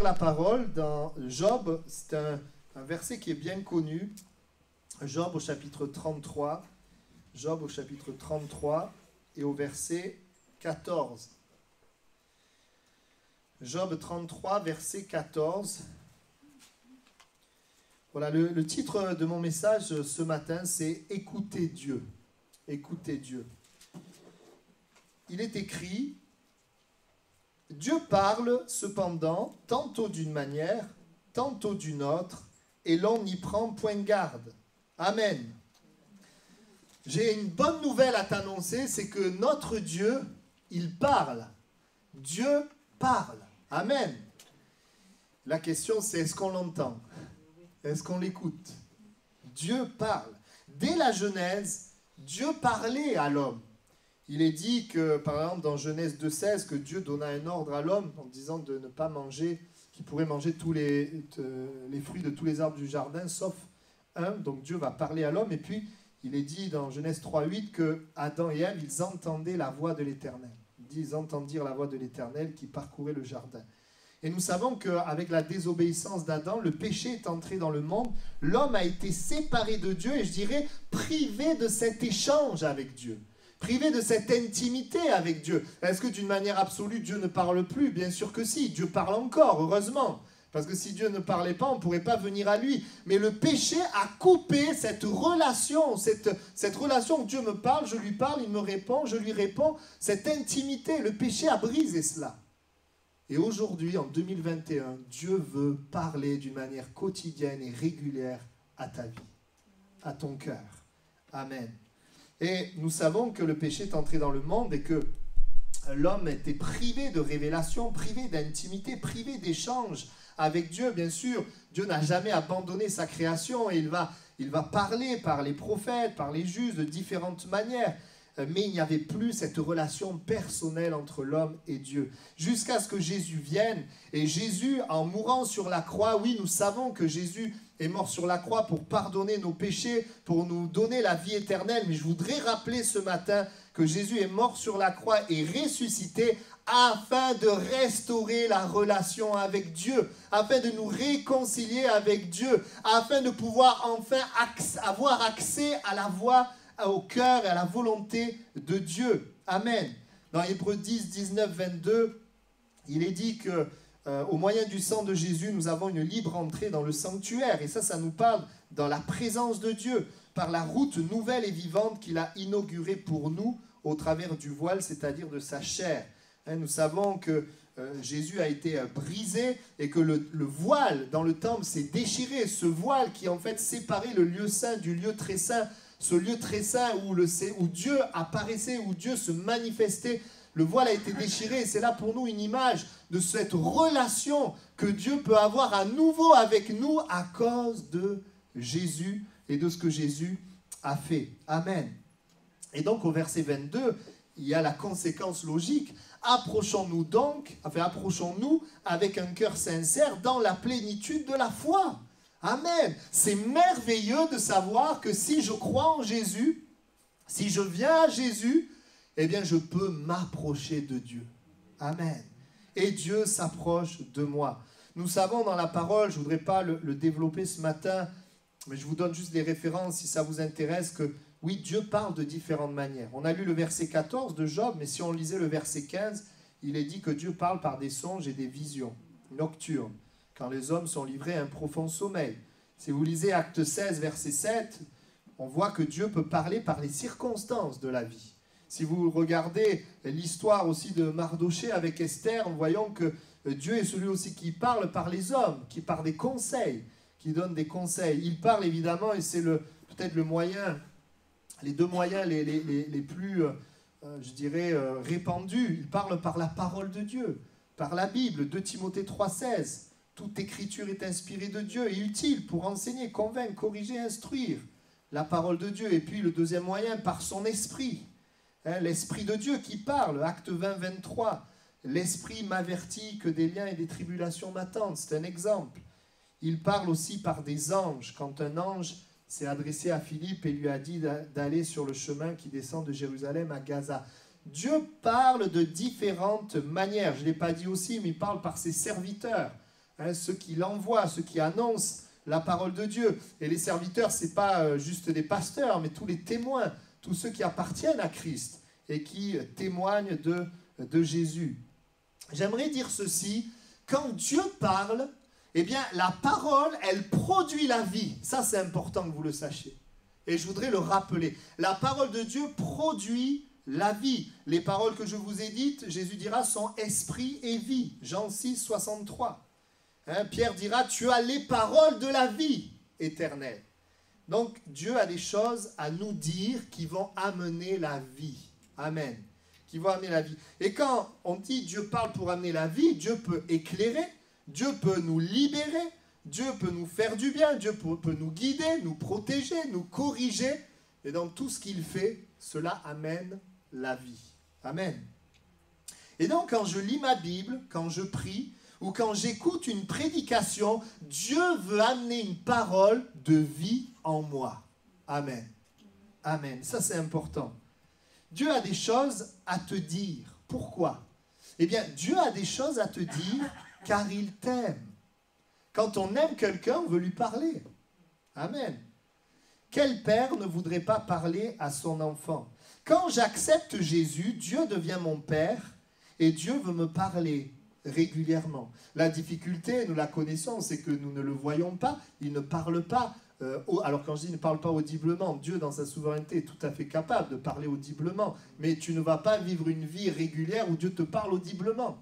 lire la parole dans Job. C'est un verset qui est bien connu. Job au chapitre 33. Job au chapitre 33 et au verset 14. Job 33, verset 14. Voilà, le titre de mon message ce matin, c'est « Écoutez Dieu ». Écoutez Dieu. Il est écrit « Dieu parle cependant, tantôt d'une manière, tantôt d'une autre, et l'on n'y prend point garde. Amen. » J'ai une bonne nouvelle à t'annoncer, c'est que notre Dieu, il parle. Dieu parle. Amen. La question, c'est est-ce qu'on l'entend? Est-ce qu'on l'écoute? Dieu parle. Dès la Genèse, Dieu parlait à l'homme. Il est dit que, par exemple, dans Genèse 2,16, que Dieu donna un ordre à l'homme en disant de ne pas manger, qu'il pourrait manger tous les fruits de tous les arbres du jardin, sauf un. Donc Dieu va parler à l'homme. Et puis, il est dit dans Genèse 3,8 que Adam et Ève, ils entendaient la voix de l'Éternel. Il dit, ils entendirent la voix de l'Éternel qui parcourait le jardin. Et nous savons qu'avec la désobéissance d'Adam, le péché est entré dans le monde. L'homme a été séparé de Dieu et je dirais privé de cet échange avec Dieu. Privé de cette intimité avec Dieu. Est-ce que d'une manière absolue, Dieu ne parle plus? Bien sûr que si. Dieu parle encore, heureusement. Parce que si Dieu ne parlait pas, on ne pourrait pas venir à lui. Mais le péché a coupé cette relation, cette relation où Dieu me parle, je lui parle, il me répond, je lui réponds. Cette intimité, le péché a brisé cela. Et aujourd'hui, en 2021, Dieu veut parler d'une manière quotidienne et régulière à ta vie, à ton cœur. Amen. Et nous savons que le péché est entré dans le monde et que l'homme était privé de révélation, privé d'intimité, privé d'échange avec Dieu. Bien sûr, Dieu n'a jamais abandonné sa création et il va parler par les prophètes, par les justes, de différentes manières. Mais il n'y avait plus cette relation personnelle entre l'homme et Dieu. Jusqu'à ce que Jésus vienne. Et Jésus, en mourant sur la croix, oui, nous savons que Jésus est mort sur la croix pour pardonner nos péchés, pour nous donner la vie éternelle. Mais je voudrais rappeler ce matin que Jésus est mort sur la croix et ressuscité afin de restaurer la relation avec Dieu, afin de nous réconcilier avec Dieu, afin de pouvoir enfin avoir accès à la voix, au cœur et à la volonté de Dieu. Amen. Dans Hébreux 10, 19, 22, il est dit que au moyen du sang de Jésus, nous avons une libre entrée dans le sanctuaire. Et ça nous parle dans la présence de Dieu, par la route nouvelle et vivante qu'il a inaugurée pour nous au travers du voile, c'est-à-dire de sa chair. Nous savons que Jésus a été brisé et que le voile dans le temple s'est déchiré. Ce voile qui en fait séparait le lieu saint du lieu très saint, ce lieu très saint où Dieu apparaissait, où Dieu se manifestait, le voile a été déchiré et c'est là pour nous une image de cette relation que Dieu peut avoir à nouveau avec nous à cause de Jésus et de ce que Jésus a fait. Amen. Et donc au verset 22, il y a la conséquence logique. Approchons-nous donc, approchons-nous avec un cœur sincère dans la plénitude de la foi. Amen. C'est merveilleux de savoir que si je crois en Jésus, si je viens à Jésus, eh bien je peux m'approcher de Dieu. Amen. Et Dieu s'approche de moi. Nous savons dans la parole, je ne voudrais pas le développer ce matin, mais je vous donne juste les références si ça vous intéresse, que oui, Dieu parle de différentes manières. On a lu le verset 14 de Job, mais si on lisait le verset 15, il est dit que Dieu parle par des songes et des visions nocturnes, quand les hommes sont livrés à un profond sommeil. Si vous lisez Acte 16, verset 7, on voit que Dieu peut parler par les circonstances de la vie. Si vous regardez l'histoire aussi de Mardoché avec Esther, en voyant que Dieu est celui aussi qui parle par les hommes, qui par des conseils, qui donne des conseils. Il parle évidemment, et c'est peut-être le moyen, les deux moyens les plus, je dirais, répandus. Il parle par la parole de Dieu, par la Bible, 2 Timothée 3,16. Toute écriture est inspirée de Dieu et utile pour enseigner, convaincre, corriger, instruire. La parole de Dieu. Et puis le deuxième moyen, par son esprit. L'esprit de Dieu qui parle, Acte 20, 23. L'esprit m'avertit que des liens et des tribulations m'attendent. C'est un exemple. Il parle aussi par des anges. Quand un ange s'est adressé à Philippe et lui a dit d'aller sur le chemin qui descend de Jérusalem à Gaza. Dieu parle de différentes manières. Je ne l'ai pas dit aussi, mais il parle par ses serviteurs. hein, ceux qui l'envoient, ceux qui annoncent la parole de Dieu. Et les serviteurs, ce n'est pas juste des pasteurs, mais tous les témoins, tous ceux qui appartiennent à Christ et qui témoignent de Jésus. J'aimerais dire ceci, quand Dieu parle, eh bien la parole, elle produit la vie. Ça, c'est important que vous le sachiez. Et je voudrais le rappeler. La parole de Dieu produit la vie. Les paroles que je vous ai dites, Jésus dira, sont esprit et vie. Jean 6, 63. Hein, Pierre dira, tu as les paroles de la vie éternelle. Donc, Dieu a des choses à nous dire qui vont amener la vie. Amen. Qui vont amener la vie. Et quand on dit Dieu parle pour amener la vie, Dieu peut éclairer, Dieu peut nous libérer, Dieu peut nous faire du bien, Dieu peut nous guider, nous protéger, nous corriger. Et dans tout ce qu'il fait, cela amène la vie. Amen. Et donc, quand je lis ma Bible, quand je prie, ou quand j'écoute une prédication, Dieu veut amener une parole de vie en moi. Amen. Amen. Ça, c'est important. Dieu a des choses à te dire. Pourquoi? Eh bien, Dieu a des choses à te dire car il t'aime. Quand on aime quelqu'un, on veut lui parler. Amen. Quel père ne voudrait pas parler à son enfant? Quand j'accepte Jésus, Dieu devient mon père et Dieu veut me parler régulièrement. La difficulté, nous la connaissons, c'est que nous ne le voyons pas, il ne parle pas. Alors quand je dis il ne parle pas audiblement, Dieu dans sa souveraineté est tout à fait capable de parler audiblement, mais tu ne vas pas vivre une vie régulière où Dieu te parle audiblement.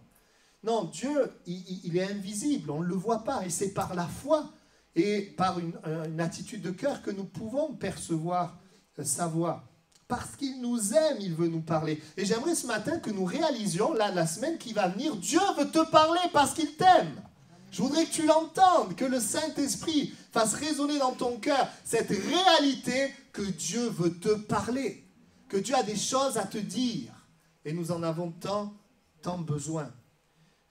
Non, Dieu, il est invisible, on ne le voit pas, et c'est par la foi et par une attitude de cœur que nous pouvons percevoir sa voix. Parce qu'il nous aime, il veut nous parler. Et j'aimerais ce matin que nous réalisions, là, la semaine qui va venir, Dieu veut te parler parce qu'il t'aime. Je voudrais que tu l'entendes, que le Saint-Esprit fasse résonner dans ton cœur cette réalité que Dieu veut te parler, que Dieu a des choses à te dire. Et nous en avons tant besoin.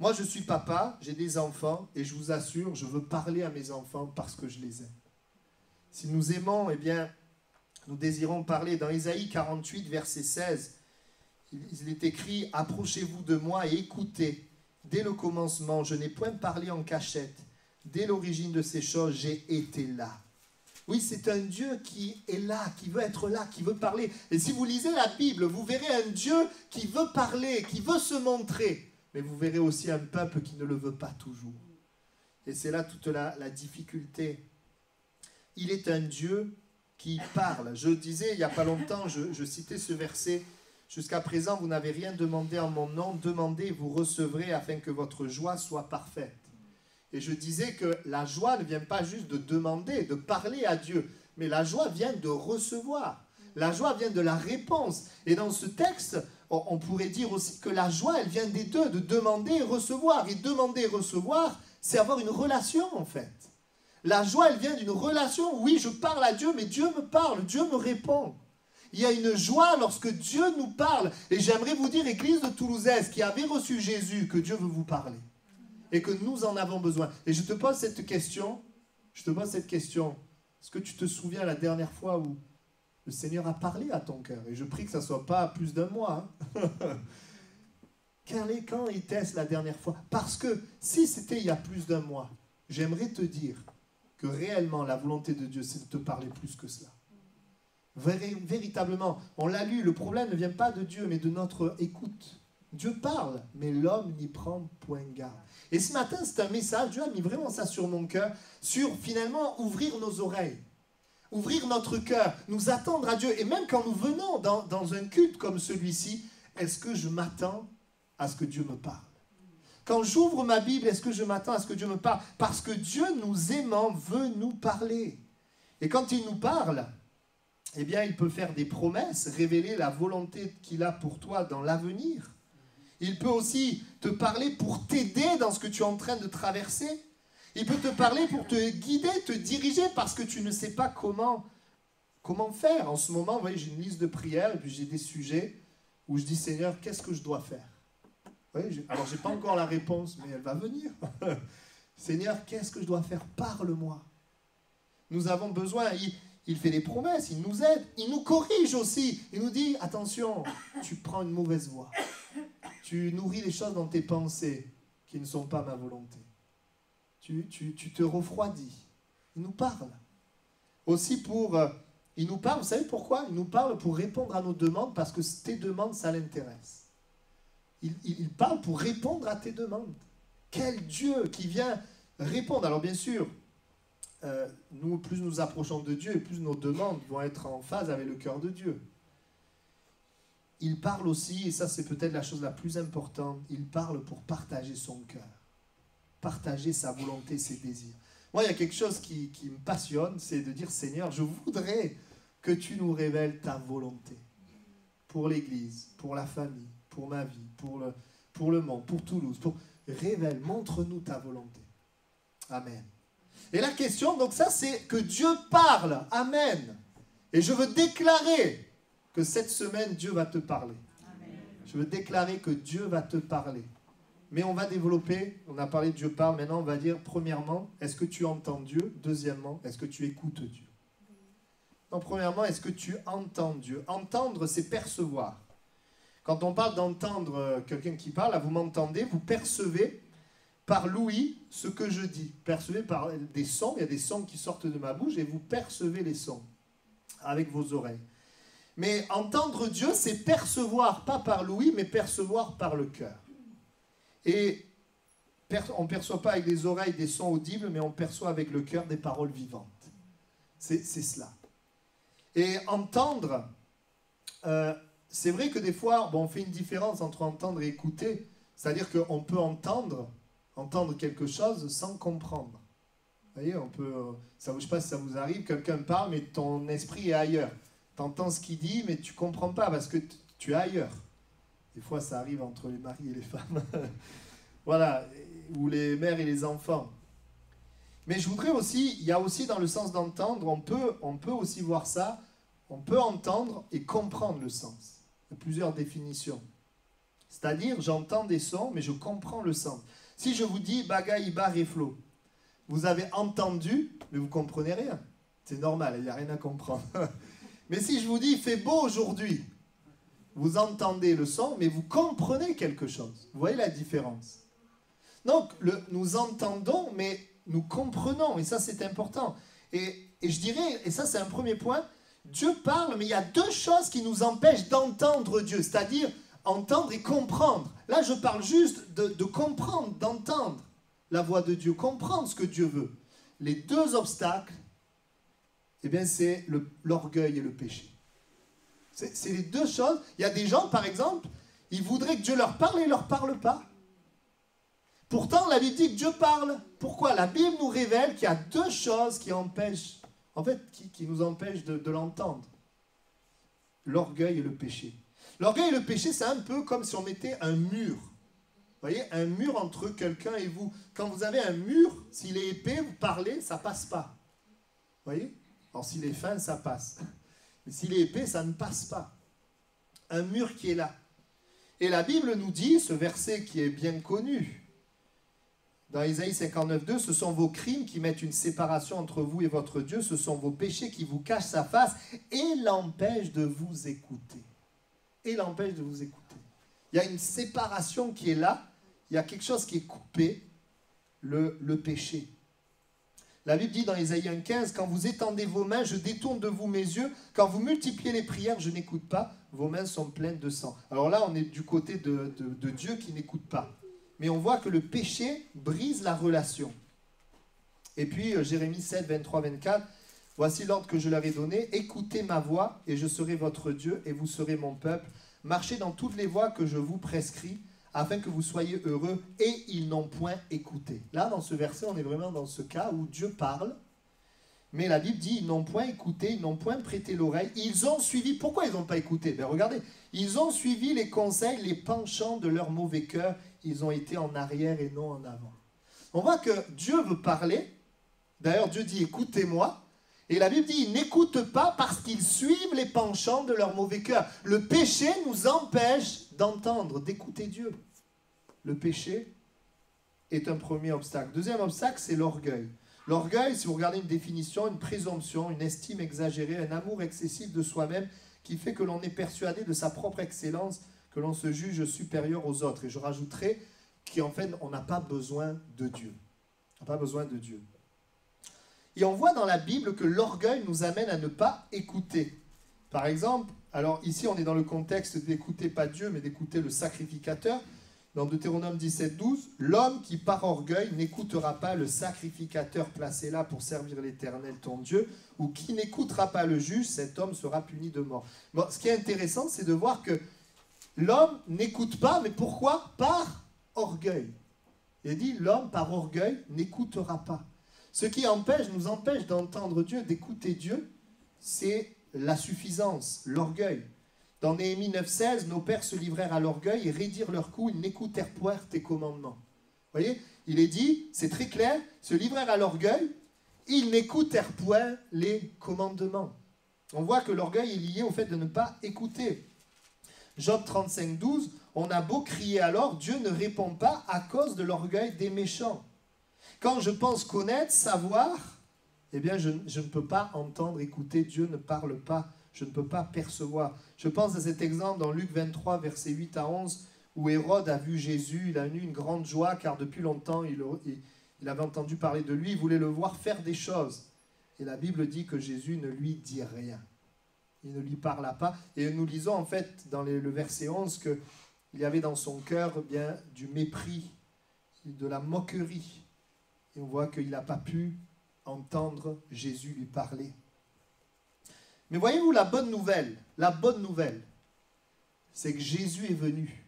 Moi, je suis papa, j'ai des enfants, et je vous assure, je veux parler à mes enfants parce que je les aime. Si nous aimons, eh bien, nous désirons parler. Dans Ésaïe 48, verset 16, il est écrit « Approchez-vous de moi et écoutez. Dès le commencement, je n'ai point parlé en cachette. Dès l'origine de ces choses, j'ai été là. » Oui, c'est un Dieu qui est là, qui veut être là, qui veut parler. Et si vous lisez la Bible, vous verrez un Dieu qui veut parler, qui veut se montrer. Mais vous verrez aussi un peuple qui ne le veut pas toujours. Et c'est là toute la difficulté. Il est un Dieu qui parle. Je disais il n'y a pas longtemps, je citais ce verset, « Jusqu'à présent, vous n'avez rien demandé en mon nom, demandez et vous recevrez afin que votre joie soit parfaite. » Et je disais que la joie ne vient pas juste de demander, de parler à Dieu, mais la joie vient de recevoir. La joie vient de la réponse. Et dans ce texte, on pourrait dire aussi que la joie, elle vient des deux, de demander et recevoir. Et demander et recevoir, c'est avoir une relation en fait. La joie, elle vient d'une relation. Oui, je parle à Dieu, mais Dieu me parle, Dieu me répond. Il y a une joie lorsque Dieu nous parle. Et j'aimerais vous dire, Église de Toulousaise, qui avait reçu Jésus, que Dieu veut vous parler. Et que nous en avons besoin. Et je te pose cette question. Est-ce que tu te souviens la dernière fois où le Seigneur a parlé à ton cœur? Et je prie que ça ne soit pas plus d'un mois. Quand était-ce la dernière fois? Parce que si c'était il y a plus d'un mois, j'aimerais te dire que réellement la volonté de Dieu, c'est de te parler plus que cela. Véritablement, on l'a lu, le problème ne vient pas de Dieu, mais de notre écoute. Dieu parle, mais l'homme n'y prend point garde. Et ce matin, c'est un message, Dieu a mis vraiment ça sur mon cœur, sur finalement ouvrir nos oreilles, ouvrir notre cœur, nous attendre à Dieu. Et même quand nous venons dans un culte comme celui-ci, est-ce que je m'attends à ce que Dieu me parle? Quand j'ouvre ma Bible, est-ce que je m'attends à ce que Dieu me parle? Parce que Dieu, nous aimant, veut nous parler. Et quand il nous parle, eh bien, il peut faire des promesses, révéler la volonté qu'il a pour toi dans l'avenir. Il peut aussi te parler pour t'aider dans ce que tu es en train de traverser. Il peut te parler pour te guider, te diriger, parce que tu ne sais pas comment faire. En ce moment, vous voyez, j'ai une liste de prières, et puis j'ai des sujets où je dis, Seigneur, qu'est-ce que je dois faire? Oui, alors, je n'ai pas encore la réponse, mais elle va venir. Seigneur, qu'est-ce que je dois faire? Parle-moi. Nous avons besoin. Il fait des promesses, il nous aide, il nous corrige aussi. Il nous dit, attention, tu prends une mauvaise voie. Tu nourris les choses dans tes pensées qui ne sont pas ma volonté. tu te refroidis. Il nous parle. Aussi il nous parle, vous savez pourquoi? Il nous parle pour répondre à nos demandes, parce que tes demandes, ça l'intéresse. Il parle pour répondre à tes demandes. Quel Dieu qui vient répondre. Alors bien sûr, plus nous approchons de Dieu, et plus nos demandes vont être en phase avec le cœur de Dieu. Il parle aussi, et ça c'est peut-être la chose la plus importante, il parle pour partager son cœur. Partager sa volonté, ses désirs. Moi, il y a quelque chose qui me passionne, c'est de dire, Seigneur, je voudrais que tu nous révèles ta volonté. Pour l'Église, pour la famille, pour ma vie, pour le monde, pour Toulouse. Révèle, montre-nous ta volonté. Amen. Et la question, donc ça, c'est que Dieu parle. Amen. Et je veux déclarer que cette semaine, Dieu va te parler. Amen. Je veux déclarer que Dieu va te parler. Mais on va développer, on a parlé de Dieu parle, maintenant on va dire, premièrement, est-ce que tu entends Dieu? Deuxièmement, est-ce que tu écoutes Dieu? Non, premièrement, est-ce que tu entends Dieu? Entendre, c'est percevoir. Quand on parle d'entendre quelqu'un qui parle, là, vous m'entendez, vous percevez par l'ouïe ce que je dis. Percevez par des sons, il y a des sons qui sortent de ma bouche et vous percevez les sons avec vos oreilles. Mais entendre Dieu, c'est percevoir, pas par l'ouïe, mais percevoir par le cœur. Et on ne perçoit pas avec les oreilles des sons audibles, mais on perçoit avec le cœur des paroles vivantes. C'est cela. Et entendre, c'est vrai que des fois, on fait une différence entre entendre et écouter. C'est-à-dire qu'on peut entendre quelque chose sans comprendre. Vous voyez, je ne sais pas si ça vous arrive, quelqu'un parle, mais ton esprit est ailleurs. Tu entends ce qu'il dit, mais tu ne comprends pas parce que tu es ailleurs. Des fois, ça arrive entre les maris et les femmes. Voilà, ou les mères et les enfants. Mais je voudrais aussi, il y a aussi dans le sens d'entendre, on peut aussi voir ça, on peut entendre et comprendre le sens. Il y a plusieurs définitions. C'est-à-dire, j'entends des sons, mais je comprends le sens. Si je vous dis Baga, Iba, Reflo, vous avez entendu, mais vous ne comprenez rien. C'est normal, il n'y a rien à comprendre. Mais si je vous dis il fait beau aujourd'hui, vous entendez le son, mais vous comprenez quelque chose. Vous voyez la différence? Donc, nous entendons, mais nous comprenons, et ça c'est important. Et je dirais, et ça c'est un premier point, Dieu parle, mais il y a deux choses qui nous empêchent d'entendre Dieu, c'est-à-dire entendre et comprendre. Là, je parle juste de comprendre, d'entendre la voix de Dieu, comprendre ce que Dieu veut. Les deux obstacles, eh bien, c'est l'orgueil et le péché. C'est les deux choses. Il y a des gens, par exemple, ils voudraient que Dieu leur parle et ils ne leur parle pas. Pourtant, la Bible dit que Dieu parle. Pourquoi? La Bible nous révèle qu'il y a deux choses qui empêchent, en fait, qui nous empêchent de l'entendre. L'orgueil et le péché. L'orgueil et le péché, c'est un peu comme si on mettait un mur. Vous voyez, un mur entre quelqu'un et vous. Quand vous avez un mur, s'il est épais, vous parlez, ça ne passe pas. Vous voyez? Alors s'il est fin, ça passe. Mais s'il est épais, ça ne passe pas. Un mur qui est là. Et la Bible nous dit, ce verset qui est bien connu, dans Ésaïe 59,2, ce sont vos crimes qui mettent une séparation entre vous et votre Dieu, ce sont vos péchés qui vous cachent sa face et l'empêchent de vous écouter. Et l'empêchent de vous écouter. Il y a une séparation qui est là, il y a quelque chose qui est coupé, le péché. La Bible dit dans Ésaïe 1,15, quand vous étendez vos mains, je détourne de vous mes yeux. Quand vous multipliez les prières, je n'écoute pas. Vos mains sont pleines de sang. Alors là, on est du côté de Dieu qui n'écoute pas. Mais on voit que le péché brise la relation. Et puis, Jérémie 7, 23, 24, voici l'ordre que je leur ai donné. Écoutez ma voix et je serai votre Dieu et vous serez mon peuple. Marchez dans toutes les voies que je vous prescris, afin que vous soyez heureux, et ils n'ont point écouté. Là, dans ce verset, on est vraiment dans ce cas où Dieu parle, mais la Bible dit, ils n'ont point écouté, ils n'ont point prêté l'oreille, ils ont suivi, pourquoi ils n'ont pas écouté? Ben regardez, ils ont suivi les conseils, les penchants de leur mauvais cœur, ils ont été en arrière et non en avant. On voit que Dieu veut parler, d'ailleurs Dieu dit, écoutez-moi, et la Bible dit, ils n'écoutent pas parce qu'ils suivent les penchants de leur mauvais cœur. Le péché nous empêche d'entendre, d'écouter Dieu. Le péché est un premier obstacle. Deuxième obstacle, c'est l'orgueil. L'orgueil, si vous regardez une définition, une présomption, une estime exagérée, un amour excessif de soi-même qui fait que l'on est persuadé de sa propre excellence, que l'on se juge supérieur aux autres. Et je rajouterai qu'en fait, on n'a pas besoin de Dieu. n'a pas besoin de Dieu. Et on voit dans la Bible que l'orgueil nous amène à ne pas écouter. Par exemple, alors ici on est dans le contexte d'écouter pas Dieu, mais d'écouter le sacrificateur. Dans Deutéronome 17:12, l'homme qui par orgueil n'écoutera pas le sacrificateur placé là pour servir l'Éternel ton Dieu, ou qui n'écoutera pas le juge, cet homme sera puni de mort. Bon, ce qui est intéressant, c'est de voir que l'homme n'écoute pas, mais pourquoi? Par orgueil. Il dit, l'homme par orgueil n'écoutera pas. Ce qui nous empêche d'entendre Dieu, d'écouter Dieu, c'est la suffisance, l'orgueil. Dans Néhémie 9:16, nos pères se livrèrent à l'orgueil et raidirent leur cou, ils n'écoutèrent point tes commandements. Vous voyez, il est dit, c'est très clair, se livrèrent à l'orgueil, ils n'écoutèrent point les commandements. On voit que l'orgueil est lié au fait de ne pas écouter. Job 35:12, on a beau crier alors, Dieu ne répond pas à cause de l'orgueil des méchants. Quand je pense connaître, savoir, eh bien je ne peux pas entendre, écouter, Dieu ne parle pas, je ne peux pas percevoir. Je pense à cet exemple dans Luc 23, versets 8 à 11, où Hérode a vu Jésus, il a eu une grande joie, car depuis longtemps il avait entendu parler de lui, il voulait le voir faire des choses. Et la Bible dit que Jésus ne lui dit rien. Il ne lui parla pas. Et nous lisons en fait dans le verset 11 qu'il y avait dans son cœur bien du mépris, de la moquerie. Et on voit qu'il n'a pas pu entendre Jésus lui parler. Mais voyez-vous la bonne nouvelle, c'est que Jésus est venu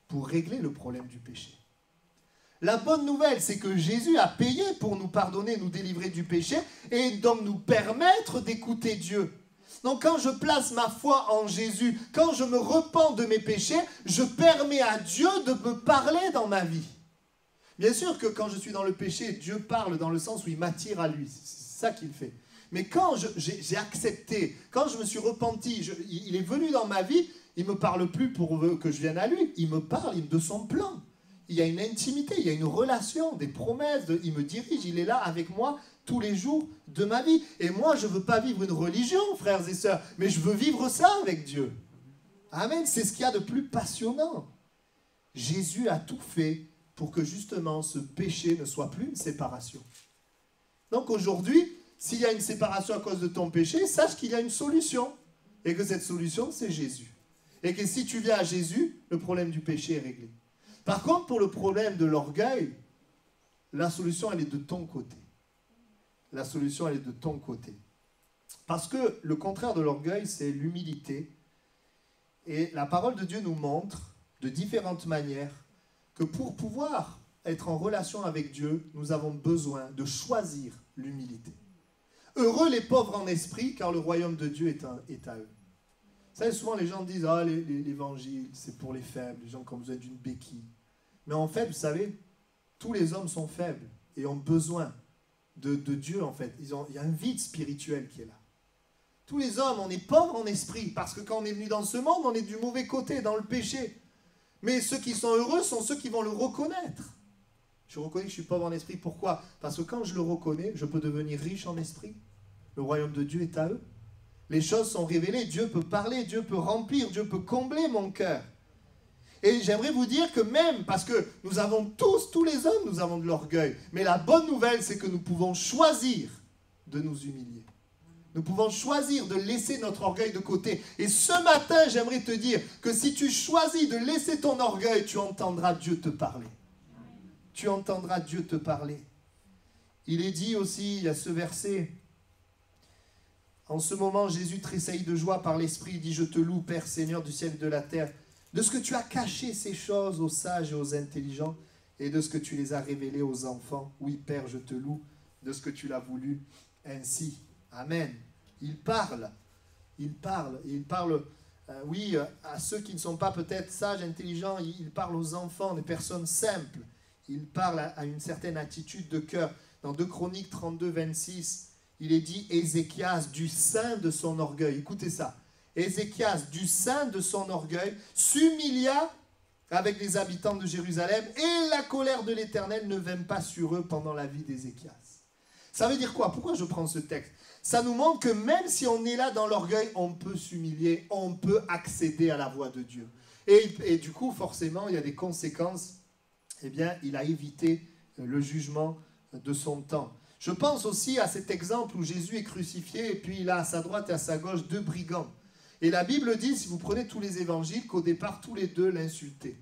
pour régler le problème du péché. La bonne nouvelle, c'est que Jésus a payé pour nous pardonner, nous délivrer du péché et donc nous permettre d'écouter Dieu. Donc quand je place ma foi en Jésus, quand je me repens de mes péchés, je permets à Dieu de me parler dans ma vie. Bien sûr que quand je suis dans le péché, Dieu parle dans le sens où il m'attire à lui. C'est ça qu'il fait. Mais quand j'ai accepté, quand je me suis repenti, il est venu dans ma vie, il ne me parle plus pour que je vienne à lui. Il me parle de son plan. Il y a une intimité, il y a une relation, des promesses. Il me dirige, il est là avec moi tous les jours de ma vie. Et moi, je ne veux pas vivre une religion, frères et sœurs, mais je veux vivre ça avec Dieu. Amen, c'est ce qu'il y a de plus passionnant. Jésus a tout fait pour que justement ce péché ne soit plus une séparation. Donc aujourd'hui, s'il y a une séparation à cause de ton péché, sache qu'il y a une solution. Et que cette solution, c'est Jésus. Et que si tu viens à Jésus, le problème du péché est réglé. Par contre, pour le problème de l'orgueil, la solution, elle est de ton côté. La solution, elle est de ton côté. Parce que le contraire de l'orgueil, c'est l'humilité. Et la parole de Dieu nous montre, de différentes manières, que pour pouvoir être en relation avec Dieu, nous avons besoin de choisir l'humilité. Heureux les pauvres en esprit, car le royaume de Dieu est à eux. Vous savez, souvent les gens disent « Ah, l'évangile, c'est pour les faibles, les gens qui ont besoin d'une béquille. » Mais en fait, vous savez, tous les hommes sont faibles et ont besoin de Dieu, en fait. Il y a un vide spirituel qui est là. Tous les hommes, on est pauvres en esprit, parce que quand on est venu dans ce monde, on est du mauvais côté, dans le péché. Mais ceux qui sont heureux sont ceux qui vont le reconnaître. Je reconnais que je suis pauvre en esprit. Pourquoi? Parce que quand je le reconnais, je peux devenir riche en esprit. Le royaume de Dieu est à eux. Les choses sont révélées. Dieu peut parler, Dieu peut remplir, Dieu peut combler mon cœur. Et j'aimerais vous dire que même, parce que nous avons tous les hommes, nous avons de l'orgueil. Mais la bonne nouvelle, c'est que nous pouvons choisir de nous humilier. Nous pouvons choisir de laisser notre orgueil de côté. Et ce matin, j'aimerais te dire que si tu choisis de laisser ton orgueil, tu entendras Dieu te parler. Tu entendras Dieu te parler. Il est dit aussi, il y a ce verset, en ce moment, Jésus tressaillit de joie par l'Esprit, il dit « Je te loue, Père, Seigneur du ciel et de la terre, de ce que tu as caché ces choses aux sages et aux intelligents, et de ce que tu les as révélées aux enfants. Oui, Père, je te loue, de ce que tu l'as voulu ainsi. » Amen. Il parle, oui, à ceux qui ne sont pas peut-être sages, intelligents, il parle aux enfants, des personnes simples. Il parle à une certaine attitude de cœur. Dans 2 Chroniques 32, 26, il est dit Ézéchias, du sein de son orgueil. Écoutez ça. Ézéchias, du sein de son orgueil, s'humilia avec les habitants de Jérusalem et la colère de l'Éternel ne vint pas sur eux pendant la vie d'Ézéchias. Ça veut dire quoi? Pourquoi je prends ce texte? Ça nous montre que même si on est là dans l'orgueil, on peut s'humilier, on peut accéder à la voix de Dieu. Et du coup, forcément, il y a des conséquences. Eh bien, il a évité le jugement de son temps. Je pense aussi à cet exemple où Jésus est crucifié et puis il a à sa droite et à sa gauche 2 brigands. Et la Bible dit, si vous prenez tous les évangiles, qu'au départ, tous les 2 l'insultaient.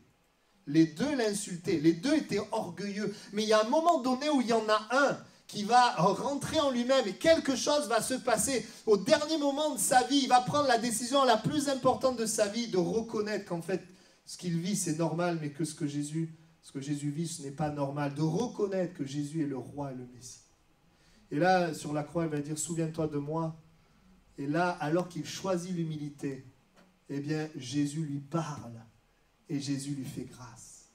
Les 2 l'insultaient. Les 2 étaient orgueilleux. Mais il y a un moment donné où il y en a un qui va rentrer en lui-même et quelque chose va se passer. Au dernier moment de sa vie, il va prendre la décision la plus importante de sa vie de reconnaître qu'en fait, ce qu'il vit, c'est normal, mais que ce que Jésus vit, ce n'est pas normal. De reconnaître que Jésus est le roi et le Messie. Et là, sur la croix, il va dire, souviens-toi de moi. Et là, alors qu'il choisit l'humilité, eh bien, Jésus lui parle et Jésus lui fait grâce.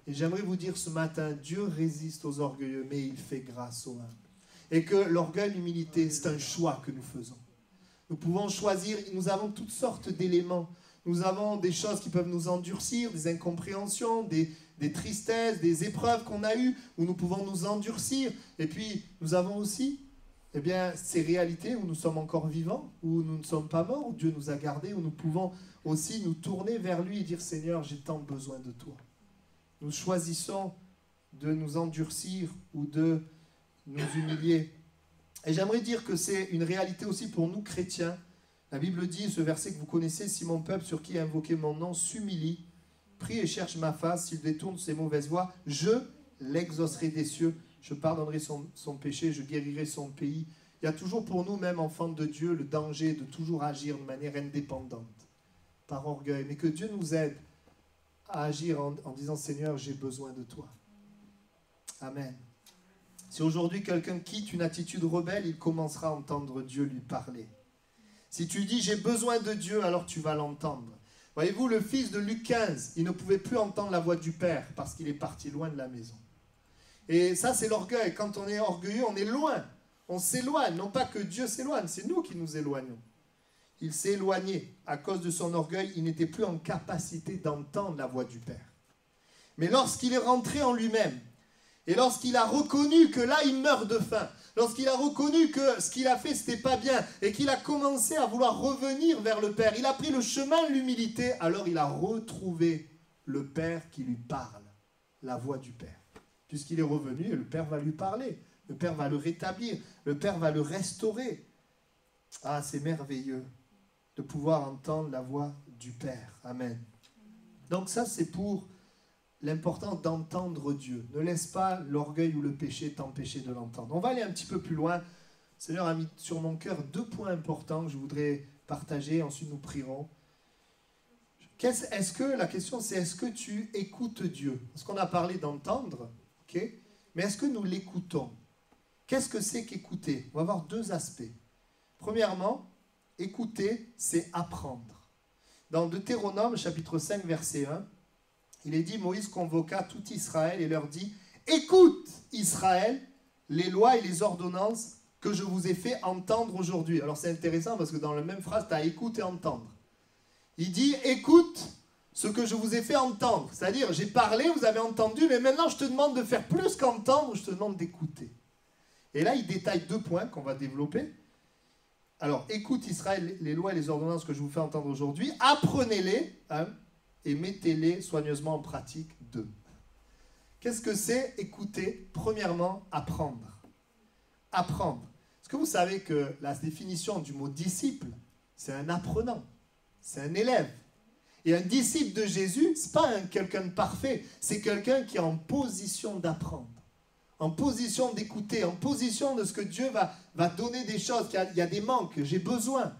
Et j'aimerais vous dire ce matin, Dieu résiste aux orgueilleux, mais il fait grâce aux humbles. Et que l'orgueil, l'humilité, c'est un choix que nous faisons. Nous pouvons choisir, nous avons toutes sortes d'éléments. Nous avons des choses qui peuvent nous endurcir, des incompréhensions, des tristesses, des épreuves qu'on a eues, où nous pouvons nous endurcir. Et puis, nous avons aussi ces réalités où nous sommes encore vivants, où nous ne sommes pas morts, où Dieu nous a gardés, où nous pouvons aussi nous tourner vers lui et dire « Seigneur, j'ai tant besoin de toi ». Nous choisissons de nous endurcir ou de nous humilier. Et j'aimerais dire que c'est une réalité aussi pour nous chrétiens. La Bible dit, ce verset que vous connaissez, « Si mon peuple sur qui est invoqué mon nom s'humilie, prie et cherche ma face, s'il détourne ses mauvaises voies, je l'exaucerai des cieux, je pardonnerai son péché, je guérirai son pays. » Il y a toujours pour nous, même enfants de Dieu, le danger de toujours agir de manière indépendante, par orgueil. Mais que Dieu nous aide à agir en disant « Seigneur, j'ai besoin de toi. » Amen. Si aujourd'hui quelqu'un quitte une attitude rebelle, il commencera à entendre Dieu lui parler. Si tu dis « J'ai besoin de Dieu », alors tu vas l'entendre. Voyez-vous, le fils de Luc 15, il ne pouvait plus entendre la voix du Père parce qu'il est parti loin de la maison. Et ça, c'est l'orgueil. Quand on est orgueilleux, on est loin. On s'éloigne. Non pas que Dieu s'éloigne, c'est nous qui nous éloignons. Il s'est éloigné. À cause de son orgueil, il n'était plus en capacité d'entendre la voix du Père. Mais lorsqu'il est rentré en lui-même, et lorsqu'il a reconnu que là, il meurt de faim, lorsqu'il a reconnu que ce qu'il a fait, ce n'était pas bien, et qu'il a commencé à vouloir revenir vers le Père, il a pris le chemin de l'humilité, alors il a retrouvé le Père qui lui parle, la voix du Père. Puisqu'il est revenu, le Père va lui parler, le Père va le rétablir, le Père va le restaurer. Ah, c'est merveilleux de pouvoir entendre la voix du Père. Amen. Donc ça, c'est pour l'importance d'entendre Dieu. Ne laisse pas l'orgueil ou le péché t'empêcher de l'entendre. On va aller un petit peu plus loin. Le Seigneur a mis sur mon cœur 2 points importants que je voudrais partager. Ensuite, nous prierons. La question, c'est est-ce que tu écoutes Dieu? Parce qu'on a parlé d'entendre, ok? Mais est-ce que nous l'écoutons? Qu'est-ce que c'est qu'écouter? On va voir 2 aspects. Premièrement, écouter, c'est apprendre. Dans Deutéronome, chapitre 5, verset 1, il est dit, Moïse convoqua tout Israël et leur dit, « Écoute, Israël, les lois et les ordonnances que je vous ai fait entendre aujourd'hui. » Alors c'est intéressant parce que dans la même phrase, tu as « écoute » et « entendre ». Il dit, « Écoute ce que je vous ai fait entendre. » C'est-à-dire, j'ai parlé, vous avez entendu, mais maintenant je te demande de faire plus qu'entendre, je te demande d'écouter. Et là, il détaille 2 points qu'on va développer. Alors, écoute Israël, les lois et les ordonnances que je vous fais entendre aujourd'hui, apprenez-les, hein, et mettez-les soigneusement en pratique. 2. Qu'est-ce que c'est écouter? Premièrement, apprendre. Apprendre. Est-ce que vous savez que la définition du mot disciple, c'est un apprenant, c'est un élève. Et un disciple de Jésus, ce n'est pas quelqu'un de parfait, c'est quelqu'un qui est en position d'apprendre, en position d'écouter, en position de ce que Dieu va donner des choses, qu'il y a des manques, j'ai besoin.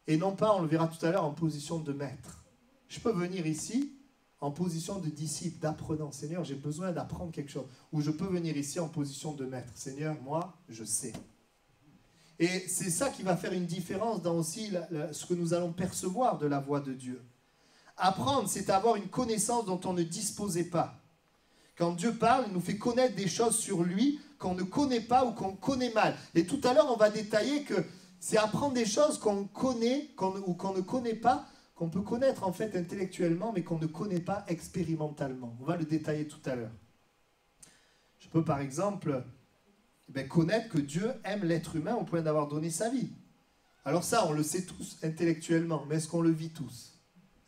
Et non pas, on le verra tout à l'heure, en position de maître. Je peux venir ici en position de disciple, d'apprenant. Seigneur, j'ai besoin d'apprendre quelque chose. Ou je peux venir ici en position de maître. Seigneur, moi, je sais. Et c'est ça qui va faire une différence dans aussi ce que nous allons percevoir de la voix de Dieu. Apprendre, c'est avoir une connaissance dont on ne disposait pas. Quand Dieu parle, il nous fait connaître des choses sur lui qu'on ne connaît pas ou qu'on connaît mal. Et tout à l'heure, on va détailler que c'est apprendre des choses qu'on connaît ou qu'on ne connaît pas, qu'on peut connaître en fait intellectuellement, mais qu'on ne connaît pas expérimentalement. On va le détailler tout à l'heure. Je peux par exemple connaître que Dieu aime l'être humain au point d'avoir donné sa vie. Alors ça, on le sait tous intellectuellement, mais est-ce qu'on le vit tous?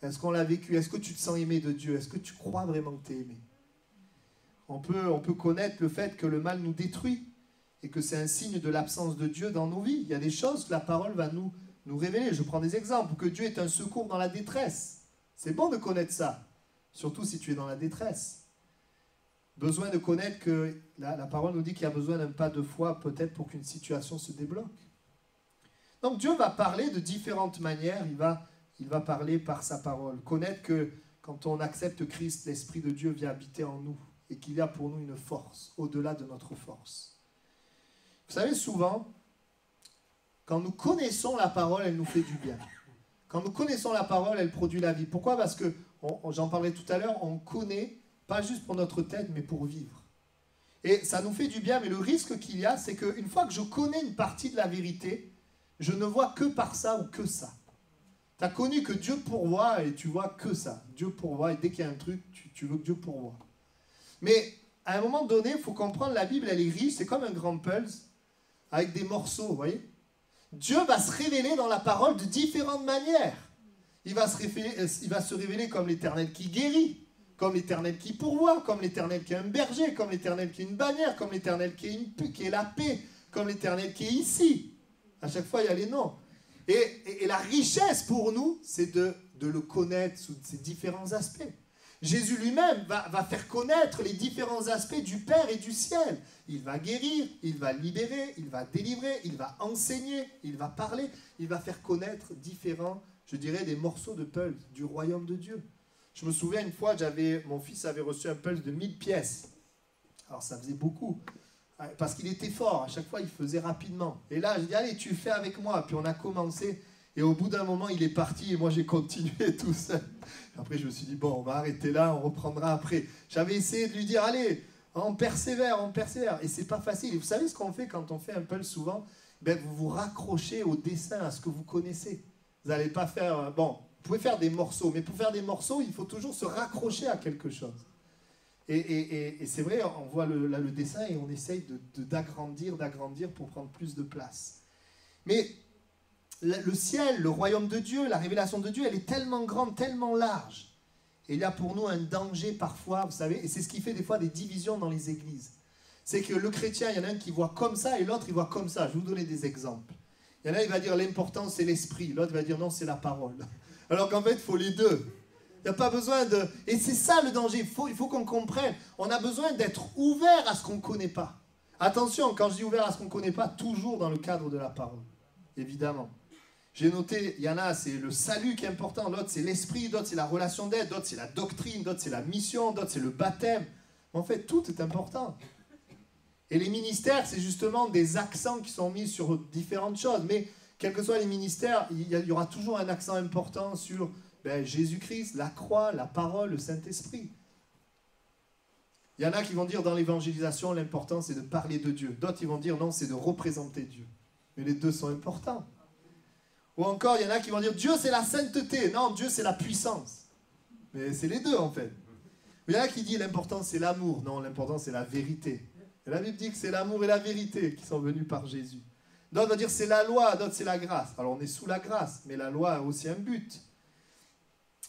Est-ce qu'on l'a vécu? Est-ce que tu te sens aimé de Dieu? Est-ce que tu crois vraiment que tu es aimé? On peut connaître le fait que le mal nous détruit et que c'est un signe de l'absence de Dieu dans nos vies. Il y a des choses que la parole va nous révéler. Je prends des exemples. Que Dieu est un secours dans la détresse. C'est bon de connaître ça, surtout si tu es dans la détresse. Besoin de connaître que la parole nous dit qu'il y a besoin d'un pas de foi peut-être pour qu'une situation se débloque. Donc Dieu va parler de différentes manières. Il va parler par sa parole. Connaître que quand on accepte Christ, l'Esprit de Dieu vient habiter en nous et qu'il y a pour nous une force au-delà de notre force. Vous savez, souvent, quand nous connaissons la parole, elle nous fait du bien. Quand nous connaissons la parole, elle produit la vie. Pourquoi? Parce que, j'en parlais tout à l'heure, on connaît, pas juste pour notre tête, mais pour vivre. Et ça nous fait du bien, mais le risque qu'il y a, c'est qu'une fois que je connais une partie de la vérité, je ne vois que par ça ou que ça. Tu as connu que Dieu pourvoit et tu vois que ça. Dieu pourvoit et dès qu'il y a un truc, tu veux que Dieu pourvoie. Mais à un moment donné, il faut comprendre, la Bible, elle est riche, c'est comme un grand puzzle avec des morceaux, vous voyez? Dieu va se révéler dans la parole de différentes manières. Il va se révéler comme l'Éternel qui guérit, comme l'Éternel qui pourvoit, comme l'Éternel qui est un berger, comme l'Éternel qui est une bannière, comme l'Éternel qui est la paix, comme l'Éternel qui est ici. À chaque fois, il y a les noms. Et la richesse pour nous, c'est de le connaître sous ses différents aspects. Jésus lui-même va faire connaître les différents aspects du Père et du ciel. Il va guérir, il va libérer, il va délivrer, il va enseigner, il va parler, il va faire connaître différents, je dirais, des morceaux de puzzle du royaume de Dieu. Je me souviens une fois, mon fils avait reçu un puzzle de 1000 pièces. Alors ça faisait beaucoup, parce qu'il était fort, à chaque fois il faisait rapidement. Et là, je dis, allez, tu le fais avec moi. Puis on a commencé, et au bout d'un moment, il est parti, et moi j'ai continué tout seul. Après, je me suis dit, bon, on va arrêter là, on reprendra après. J'avais essayé de lui dire, allez, on persévère. Et c'est pas facile. Et vous savez ce qu'on fait quand on fait un puzzle souvent? Vous vous raccrochez au dessin, à ce que vous connaissez. Vous n'allez pas faire... Bon, vous pouvez faire des morceaux, mais pour faire des morceaux, il faut toujours se raccrocher à quelque chose. Et c'est vrai, on voit là le dessin et on essaye d'agrandir pour prendre plus de place. Mais le ciel, le royaume de Dieu, la révélation de Dieu, elle est tellement grande, tellement large. Et il y a pour nous un danger parfois, vous savez, et c'est ce qui fait des fois des divisions dans les églises. C'est que le chrétien, il y en a un qui voit comme ça et l'autre il voit comme ça. Je vais vous donner des exemples. Il y en a un, il va dire l'important c'est l'esprit, l'autre va dire non, c'est la parole. Alors qu'en fait, il faut les deux. Il n'y a pas besoin de... Et c'est ça le danger, il faut qu'on comprenne. On a besoin d'être ouvert à ce qu'on ne connaît pas. Attention, quand je dis ouvert à ce qu'on ne connaît pas, toujours dans le cadre de la parole, évidemment. J'ai noté, il y en a, c'est le salut qui est important, d'autres c'est l'esprit, d'autres c'est la relation d'aide, d'autres c'est la doctrine, d'autres c'est la mission, d'autres c'est le baptême. En fait, tout est important. Et les ministères, c'est justement des accents qui sont mis sur différentes choses. Mais quels que soient les ministères, il y aura toujours un accent important sur Jésus-Christ, la croix, la parole, le Saint-Esprit. Il y en a qui vont dire dans l'évangélisation, l'important c'est de parler de Dieu. D'autres, ils vont dire non, c'est de représenter Dieu. Mais les deux sont importants. Ou encore, il y en a qui vont dire Dieu c'est la sainteté. Non, Dieu c'est la puissance. Mais c'est les deux en fait. Il y en a qui disent l'important c'est l'amour. Non, l'important c'est la vérité. Et la Bible dit que c'est l'amour et la vérité qui sont venus par Jésus. D'autres vont dire c'est la loi, d'autres c'est la grâce. Alors on est sous la grâce, mais la loi a aussi un but.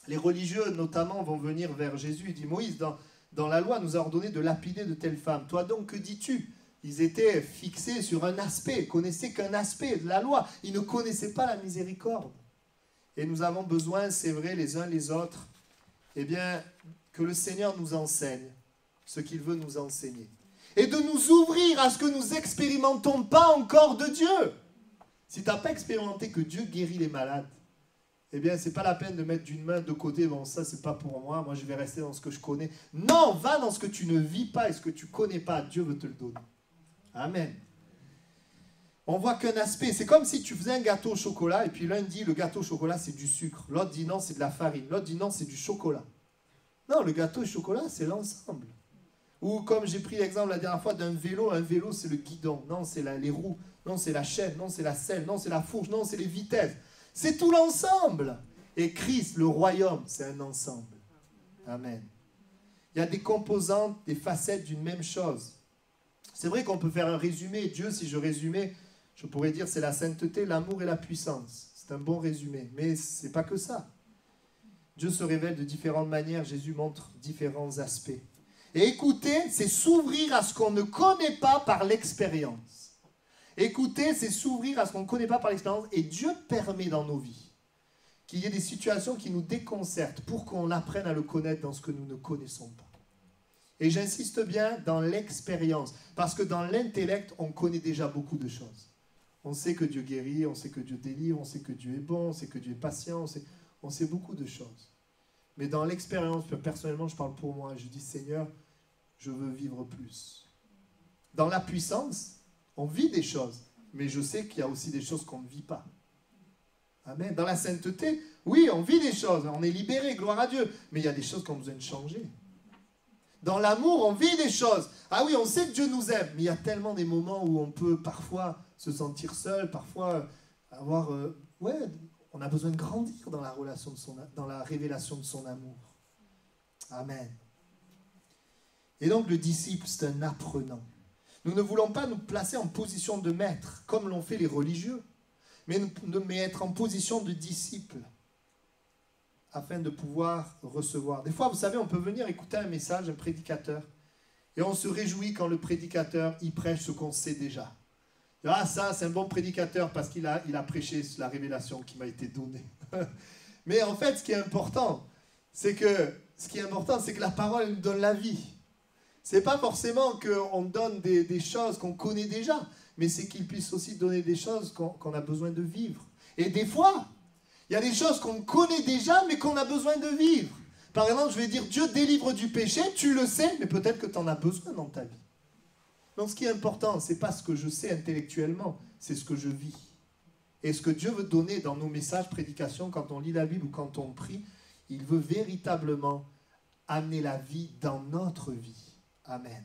Les religieux notamment vont venir vers Jésus. Il dit Moïse, dans la loi nous a ordonné de lapider de telles femmes. Toi donc, que dis-tu? Ils étaient fixés sur un aspect, connaissaient qu'un aspect de la loi. Ils ne connaissaient pas la miséricorde. Et nous avons besoin, c'est vrai, les uns les autres, que le Seigneur nous enseigne ce qu'il veut nous enseigner. Et de nous ouvrir à ce que nous n'expérimentons pas encore de Dieu. Si tu n'as pas expérimenté que Dieu guérit les malades, c'est pas la peine de mettre d'une main de côté, bon ça c'est pas pour moi, moi je vais rester dans ce que je connais. Non, va dans ce que tu ne vis pas et ce que tu connais pas, Dieu veut te le donner. Amen. On voit qu'un aspect, c'est comme si tu faisais un gâteau au chocolat et puis l'un dit le gâteau au chocolat c'est du sucre, l'autre dit non c'est de la farine, l'autre dit non c'est du chocolat. Non, le gâteau au chocolat c'est l'ensemble. Ou comme j'ai pris l'exemple la dernière fois d'un vélo, un vélo c'est le guidon, non c'est les roues, non c'est la chaîne, non c'est la selle, non c'est la fourche, non c'est les vitesses. C'est tout l'ensemble. Et Christ, le royaume, c'est un ensemble. Amen. Il y a des composantes, des facettes d'une même chose. C'est vrai qu'on peut faire un résumé. Dieu, si je résumais, je pourrais dire c'est la sainteté, l'amour et la puissance. C'est un bon résumé. Mais ce n'est pas que ça. Dieu se révèle de différentes manières. Jésus montre différents aspects. Et écouter, c'est s'ouvrir à ce qu'on ne connaît pas par l'expérience. Écouter, c'est s'ouvrir à ce qu'on ne connaît pas par l'expérience. Et Dieu permet dans nos vies qu'il y ait des situations qui nous déconcertent pour qu'on apprenne à le connaître dans ce que nous ne connaissons pas. Et j'insiste bien dans l'expérience, parce que dans l'intellect, on connaît déjà beaucoup de choses. On sait que Dieu guérit, on sait que Dieu délivre, on sait que Dieu est bon, on sait que Dieu est patient, on sait beaucoup de choses. Mais dans l'expérience, personnellement, je parle pour moi, je dis Seigneur, je veux vivre plus. Dans la puissance, on vit des choses, mais je sais qu'il y a aussi des choses qu'on ne vit pas. Amen. Dans la sainteté, oui, on vit des choses, on est libéré, gloire à Dieu, mais il y a des choses qui ont besoin de changer. Dans l'amour, on vit des choses. Ah oui, on sait que Dieu nous aime, mais il y a tellement des moments où on peut parfois se sentir seul, parfois avoir... on a besoin de grandir dans la relation dans la révélation de son amour. Amen. Et donc le disciple, c'est un apprenant. Nous ne voulons pas nous placer en position de maître, comme l'ont fait les religieux, mais être en position de disciple, afin de pouvoir recevoir. Des fois, vous savez, on peut venir écouter un message, un prédicateur, et on se réjouit quand le prédicateur, il prêche ce qu'on sait déjà. Ah, ça, c'est un bon prédicateur parce qu'il a prêché la révélation qui m'a été donnée. Mais en fait, ce qui est important, c'est que la parole, elle nous donne la vie. C'est pas forcément qu'on donne des choses qu'on connaît déjà, mais c'est qu'il puisse aussi donner des choses qu'on a besoin de vivre. Et des fois, il y a des choses qu'on connaît déjà, mais qu'on a besoin de vivre. Par exemple, je vais dire, Dieu délivre du péché, tu le sais, mais peut-être que tu en as besoin dans ta vie. Donc ce qui est important, ce n'est pas ce que je sais intellectuellement, c'est ce que je vis. Et ce que Dieu veut donner dans nos messages, prédications, quand on lit la Bible ou quand on prie, il veut véritablement amener la vie dans notre vie. Amen.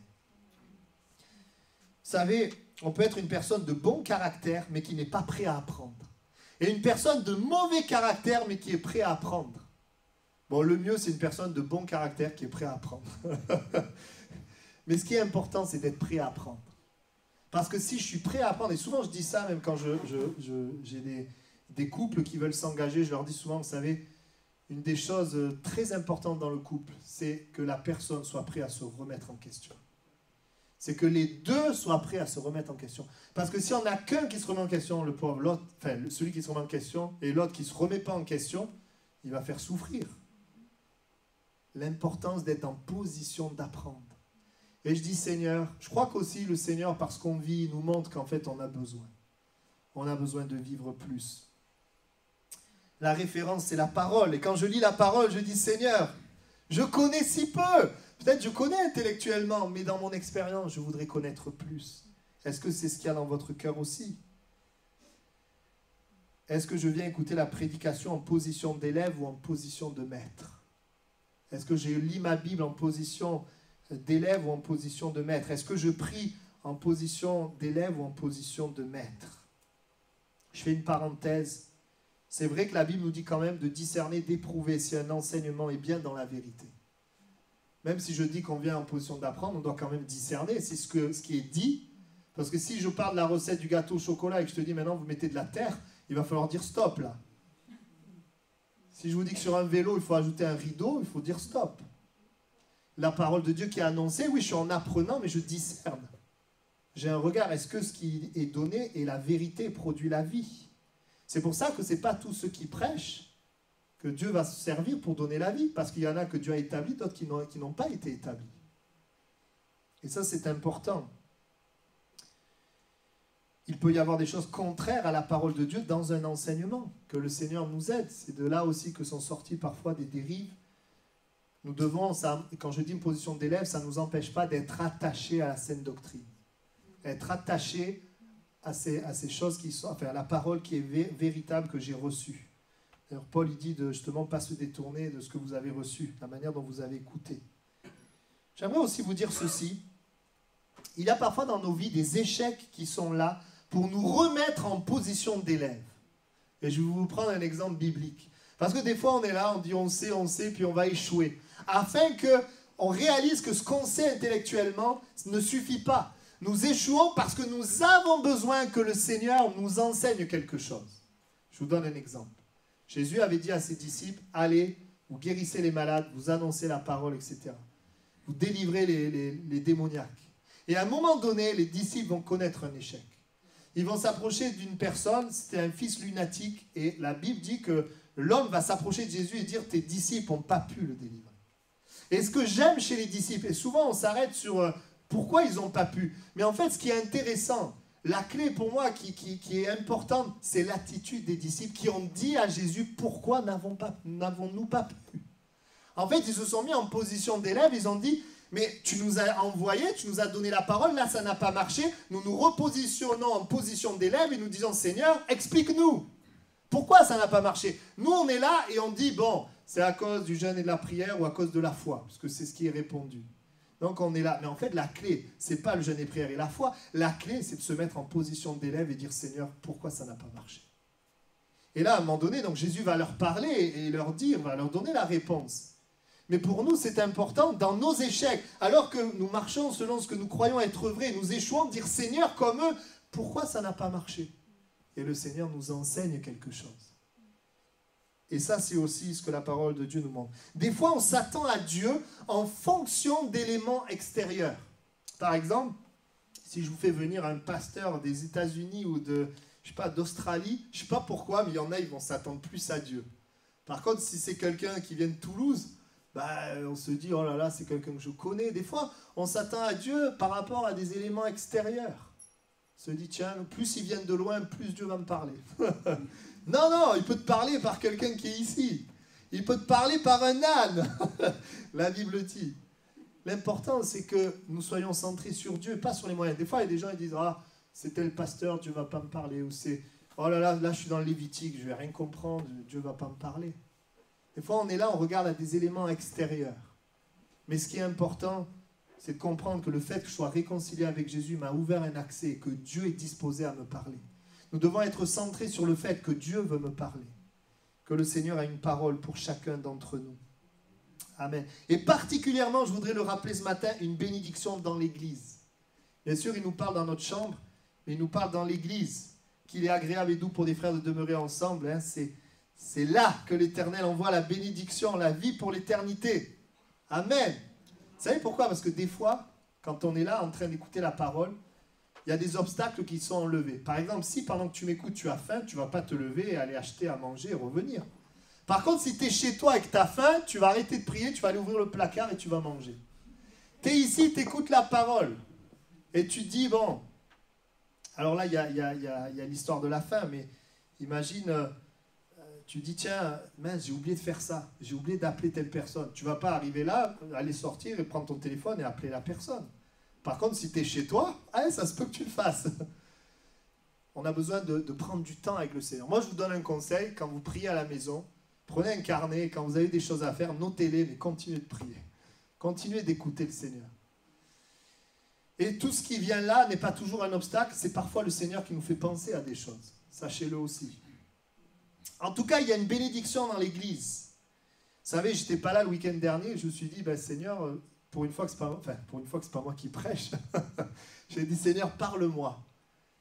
Vous savez, on peut être une personne de bon caractère, mais qui n'est pas prêt à apprendre. Et une personne de mauvais caractère, mais qui est prêt à apprendre. Bon, le mieux, c'est une personne de bon caractère qui est prêt à apprendre. Mais ce qui est important, c'est d'être prêt à apprendre. Parce que si je suis prêt à apprendre, et souvent je dis ça même quand j'ai des couples qui veulent s'engager, je leur dis souvent, vous savez, une des choses très importantes dans le couple, c'est que la personne soit prête à se remettre en question. C'est que les deux soient prêts à se remettre en question. Parce que si on n'a qu'un qui se remet en question, le pauvre, l'autre, enfin celui qui se remet en question, et l'autre qui ne se remet pas en question, il va faire souffrir. L'importance d'être en position d'apprendre. Et je dis Seigneur, je crois qu'aussi le Seigneur, parce qu'on vit, nous montre qu'en fait on a besoin. On a besoin de vivre plus. La référence, c'est la parole. Et quand je lis la parole, je dis Seigneur, je connais si peu. Peut-être je connais intellectuellement, mais dans mon expérience, je voudrais connaître plus. Est-ce que c'est ce qu'il y a dans votre cœur aussi? Est-ce que je viens écouter la prédication en position d'élève ou en position de maître? Est-ce que je lis ma Bible en position d'élève ou en position de maître? Est-ce que je prie en position d'élève ou en position de maître? Je fais une parenthèse. C'est vrai que la Bible nous dit quand même de discerner, d'éprouver si un enseignement est bien dans la vérité. Même si je dis qu'on vient en position d'apprendre, on doit quand même discerner. C'est ce qui est dit. Parce que si je parle de la recette du gâteau au chocolat et que je te dis maintenant vous mettez de la terre, il va falloir dire stop là. Si je vous dis que sur un vélo il faut ajouter un rideau, il faut dire stop. La parole de Dieu qui est annoncée, oui, je suis en apprenant, mais je discerne. J'ai un regard, est-ce que ce qui est donné est la vérité, produit la vie? C'est pour ça que ce n'est pas tous ceux qui prêchent que Dieu va se servir pour donner la vie, parce qu'il y en a que Dieu a établi, d'autres qui n'ont pas été établis. Et ça, c'est important. Il peut y avoir des choses contraires à la parole de Dieu dans un enseignement, que le Seigneur nous aide. C'est de là aussi que sont sorties parfois des dérives. Nous devons, quand je dis une position d'élève, ça ne nous empêche pas d'être attachés à la saine doctrine. Être attachés à ces choses qui sont, enfin à la parole qui est véritable que j'ai reçue. D'ailleurs, Paul il dit de justement pas se détourner de ce que vous avez reçu, la manière dont vous avez écouté. J'aimerais aussi vous dire ceci. Il y a parfois dans nos vies des échecs qui sont là pour nous remettre en position d'élève. Et je vais vous prendre un exemple biblique. Parce que des fois on est là, on dit on sait, puis on va échouer. Afin qu'on réalise que ce qu'on sait intellectuellement ne suffit pas. Nous échouons parce que nous avons besoin que le Seigneur nous enseigne quelque chose. Je vous donne un exemple. Jésus avait dit à ses disciples, allez, vous guérissez les malades, vous annoncez la parole, etc. vous délivrez les démoniaques. Et à un moment donné, les disciples vont connaître un échec. Ils vont s'approcher d'une personne, c'était un fils lunatique, et la Bible dit que l'homme va s'approcher de Jésus et dire « tes disciples n'ont pas pu le délivrer ». Et ce que j'aime chez les disciples, et souvent on s'arrête sur pourquoi ils n'ont pas pu, mais en fait ce qui est intéressant, la clé pour moi qui est importante, c'est l'attitude des disciples qui ont dit à Jésus « pourquoi n'avons-nous pas pu ?» En fait, ils se sont mis en position d'élèves, ils ont dit « mais tu nous as envoyés, tu nous as donné la parole, là ça n'a pas marché, nous nous repositionnons en position d'élèves et nous disons « Seigneur, explique-nous, pourquoi ça n'a pas marché ?» Nous on est là et on dit « bon, c'est à cause du jeûne et de la prière ou à cause de la foi », parce que c'est ce qui est répondu. Donc on est là. Mais en fait, la clé, c'est pas le jeûne et prière et la foi. La clé, c'est de se mettre en position d'élève et dire « Seigneur, pourquoi ça n'a pas marché ?» Et là, à un moment donné, donc Jésus va leur parler et leur dire, va leur donner la réponse. Mais pour nous, c'est important, dans nos échecs, alors que nous marchons selon ce que nous croyons être vrai, nous échouons, de dire « Seigneur, comme eux, pourquoi ça n'a pas marché ?» Et le Seigneur nous enseigne quelque chose. Et ça, c'est aussi ce que la parole de Dieu nous montre. Des fois, on s'attend à Dieu en fonction d'éléments extérieurs. Par exemple, si je vous fais venir un pasteur des États-Unis ou d'Australie, je ne sais pas pourquoi, mais il y en a, ils vont s'attendre plus à Dieu. Par contre, si c'est quelqu'un qui vient de Toulouse, on se dit, oh là là, c'est quelqu'un que je connais. Des fois, on s'attend à Dieu par rapport à des éléments extérieurs. On se dit, tiens, plus ils viennent de loin, plus Dieu va me parler. Non, il peut te parler par quelqu'un qui est ici. Il peut te parler par un âne. La Bible dit. L'important, c'est que nous soyons centrés sur Dieu, pas sur les moyens. Des fois, il y a des gens qui disent « Ah, c'est tel pasteur, Dieu ne va pas me parler. » Ou c'est « Oh là là, là, je suis dans le Lévitique, je ne vais rien comprendre, Dieu ne va pas me parler. » Des fois, on est là, on regarde à des éléments extérieurs. Mais ce qui est important, c'est de comprendre que le fait que je sois réconcilié avec Jésus m'a ouvert un accès et que Dieu est disposé à me parler. Nous devons être centrés sur le fait que Dieu veut me parler, que le Seigneur a une parole pour chacun d'entre nous. Amen. Et particulièrement, je voudrais le rappeler ce matin, une bénédiction dans l'Église. Bien sûr, il nous parle dans notre chambre, mais il nous parle dans l'Église, qu'il est agréable et doux pour des frères de demeurer ensemble. Hein. C'est là que l'Éternel envoie la bénédiction, la vie pour l'éternité. Amen. Vous savez pourquoi? Parce que des fois, quand on est là en train d'écouter la parole, il y a des obstacles qui sont enlevés. Par exemple, si pendant que tu m'écoutes, tu as faim, tu ne vas pas te lever et aller acheter à manger et revenir. Par contre, si tu es chez toi et que tu as faim, tu vas arrêter de prier, tu vas aller ouvrir le placard et tu vas manger. Tu es ici, tu écoutes la parole. Et tu te dis, bon, alors là, il y a l'histoire de la faim, mais imagine, tu dis, tiens, mince, j'ai oublié de faire ça, j'ai oublié d'appeler telle personne. Tu ne vas pas arriver là, aller sortir et prendre ton téléphone et appeler la personne. Par contre, si tu es chez toi, ça se peut que tu le fasses. On a besoin de prendre du temps avec le Seigneur. Moi, je vous donne un conseil, quand vous priez à la maison, prenez un carnet, quand vous avez des choses à faire, notez-les, mais continuez de prier. Continuez d'écouter le Seigneur. Et tout ce qui vient là n'est pas toujours un obstacle, c'est parfois le Seigneur qui nous fait penser à des choses. Sachez-le aussi. En tout cas, il y a une bénédiction dans l'Église. Vous savez, je n'étais pas là le week-end dernier, je me suis dit, Seigneur, pour une fois que ce n'est pas moi qui prêche, j'ai dit, Seigneur, parle-moi.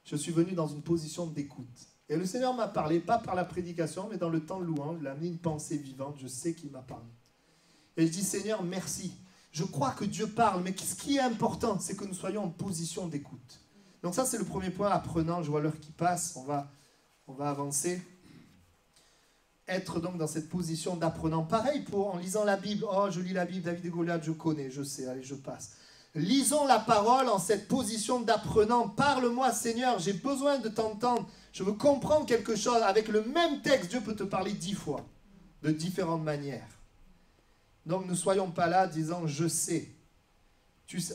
Je suis venu dans une position d'écoute. Et le Seigneur m'a parlé, pas par la prédication, mais dans le temps de louange, il a amené une pensée vivante, je sais qu'il m'a parlé. Et je dis, Seigneur, merci. Je crois que Dieu parle, mais ce qui est important, c'est que nous soyons en position d'écoute. Donc ça, c'est le premier point, apprenant, je vois l'heure qui passe, on va avancer. Être donc dans cette position d'apprenant. Pareil en lisant la Bible. Oh, je lis la Bible, David et Goliath, je connais, je sais, allez, je passe. Lisons la parole en cette position d'apprenant. Parle-moi, Seigneur, j'ai besoin de t'entendre. Je veux comprendre quelque chose. Avec le même texte, Dieu peut te parler 10 fois, de différentes manières. Donc, ne soyons pas là disant « je sais ».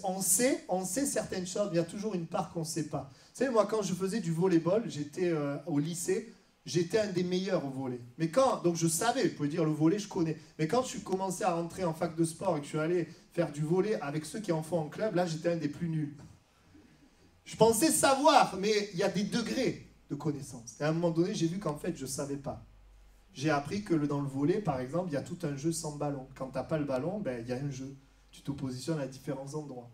On sait certaines choses, mais il y a toujours une part qu'on ne sait pas. Vous savez, moi, quand je faisais du volleyball, j'étais au lycée, j'étais un des meilleurs au volley. Mais donc je savais, vous pouvez dire le volley, je connais. Mais quand je suis commencé à rentrer en fac de sport et que je suis allé faire du volley avec ceux qui en font en club, là, j'étais un des plus nuls. Je pensais savoir, mais il y a des degrés de connaissance. Et à un moment donné, j'ai vu qu'en fait, je ne savais pas. J'ai appris que dans le volley, par exemple, il y a tout un jeu sans ballon. Quand tu n'as pas le ballon, il y a un jeu. Tu te positionnes à différents endroits.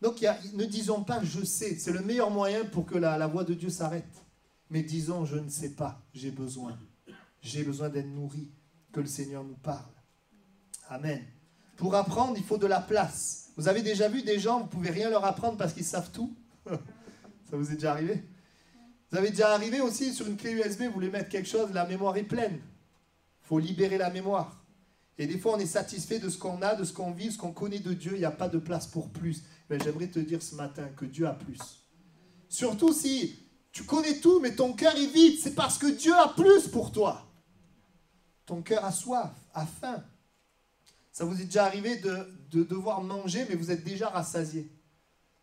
Donc, ne disons pas « je sais ». C'est le meilleur moyen pour que la voix de Dieu s'arrête. Mais disons « je ne sais pas, j'ai besoin. J'ai besoin d'être nourri, que le Seigneur nous parle. » Amen. Pour apprendre, il faut de la place. Vous avez déjà vu des gens, vous ne pouvez rien leur apprendre parce qu'ils savent tout? Ça vous est déjà arrivé? Vous avez déjà arrivé aussi sur une clé USB, vous voulez mettre quelque chose, la mémoire est pleine. Il faut libérer la mémoire. Et des fois, on est satisfait de ce qu'on a, de ce qu'on vit, ce qu'on connaît de Dieu. Il n'y a pas de place pour plus. Mais j'aimerais te dire ce matin que Dieu a plus. Surtout si tu connais tout, mais ton cœur est vide. C'est parce que Dieu a plus pour toi. Ton cœur a soif, a faim. Ça vous est déjà arrivé de devoir manger, mais vous êtes déjà rassasié.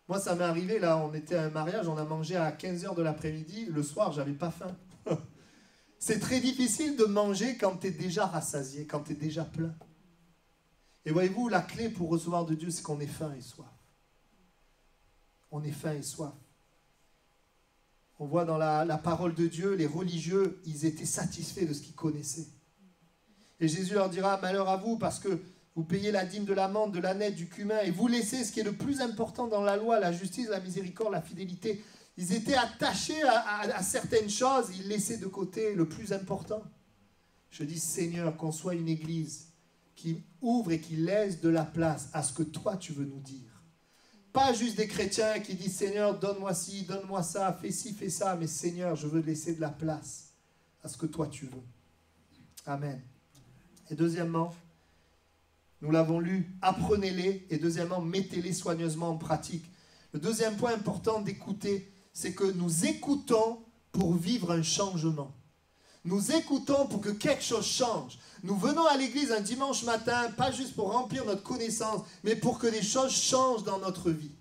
Moi, ça m'est arrivé, là, on était à un mariage, on a mangé à 15h de l'après-midi. Le soir, j'avais pas faim. C'est très difficile de manger quand tu es déjà rassasié, quand tu es déjà plein. Et voyez-vous, la clé pour recevoir de Dieu, c'est qu'on ait faim et soif. On ait faim et soif. On voit dans la parole de Dieu, les religieux, ils étaient satisfaits de ce qu'ils connaissaient. Et Jésus leur dira, malheur à vous, parce que vous payez la dîme de l'amande, de l'âneth, du cumin, et vous laissez ce qui est le plus important dans la loi, la justice, la miséricorde, la fidélité. Ils étaient attachés à certaines choses, ils laissaient de côté le plus important. Je dis, Seigneur, qu'on soit une église qui ouvre et qui laisse de la place à ce que toi tu veux nous dire. Pas juste des chrétiens qui disent, Seigneur, donne-moi ci, donne-moi ça, fais ci, fais ça, mais Seigneur, je veux laisser de la place à ce que toi tu veux. Amen. Et deuxièmement, nous l'avons lu, apprenez-les, et deuxièmement, mettez-les soigneusement en pratique. Le deuxième point important d'écouter, c'est que nous écoutons pour vivre un changement. Nous écoutons pour que quelque chose change. Nous venons à l'église un dimanche matin, pas juste pour remplir notre connaissance, mais pour que des choses changent dans notre vie.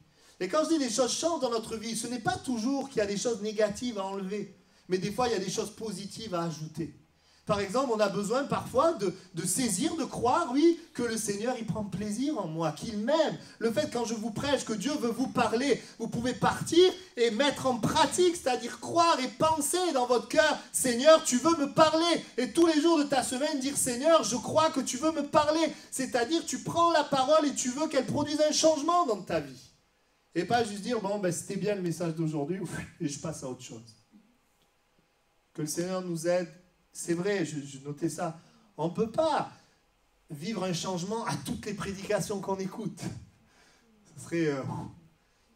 Et quand je dis des choses changent dans notre vie, ce n'est pas toujours qu'il y a des choses négatives à enlever, mais des fois il y a des choses positives à ajouter. Par exemple, on a besoin parfois de saisir, de croire, oui, que le Seigneur, il prend plaisir en moi, qu'il m'aime. Le fait, quand je vous prêche, que Dieu veut vous parler, vous pouvez partir et mettre en pratique, c'est-à-dire croire et penser dans votre cœur, Seigneur, tu veux me parler. Et tous les jours de ta semaine, dire, Seigneur, je crois que tu veux me parler. C'est-à-dire, tu prends la parole et tu veux qu'elle produise un changement dans ta vie. Et pas juste dire, bon, ben, c'était bien le message d'aujourd'hui, et je passe à autre chose. Que le Seigneur nous aide. C'est vrai, je notais ça. On ne peut pas vivre un changement à toutes les prédications qu'on écoute. Ce serait...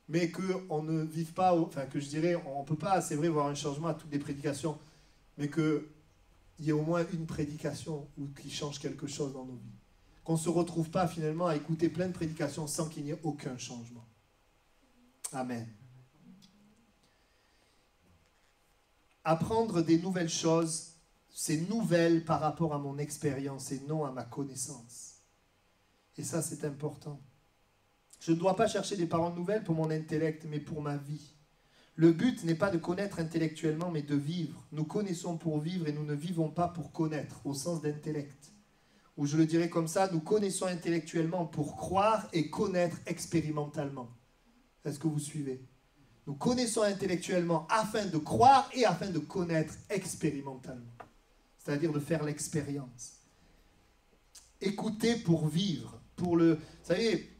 mais qu'on ne vive pas... Enfin, que je dirais, on ne peut pas, c'est vrai, voir un changement à toutes les prédications, mais qu'il y ait au moins une prédication qui change quelque chose dans nos vies. Qu'on ne se retrouve pas finalement à écouter plein de prédications sans qu'il n'y ait aucun changement. Amen. Apprendre des nouvelles choses, c'est nouvelle par rapport à mon expérience et non à ma connaissance. Et ça, c'est important. Je ne dois pas chercher des paroles nouvelles pour mon intellect, mais pour ma vie. Le but n'est pas de connaître intellectuellement, mais de vivre. Nous connaissons pour vivre et nous ne vivons pas pour connaître, au sens d'intellect. Ou je le dirais comme ça, nous connaissons intellectuellement pour croire et connaître expérimentalement. Est-ce que vous suivez? Nous connaissons intellectuellement afin de croire et afin de connaître expérimentalement. C'est-à-dire de faire l'expérience. Écouter pour vivre. Pour le, vous savez,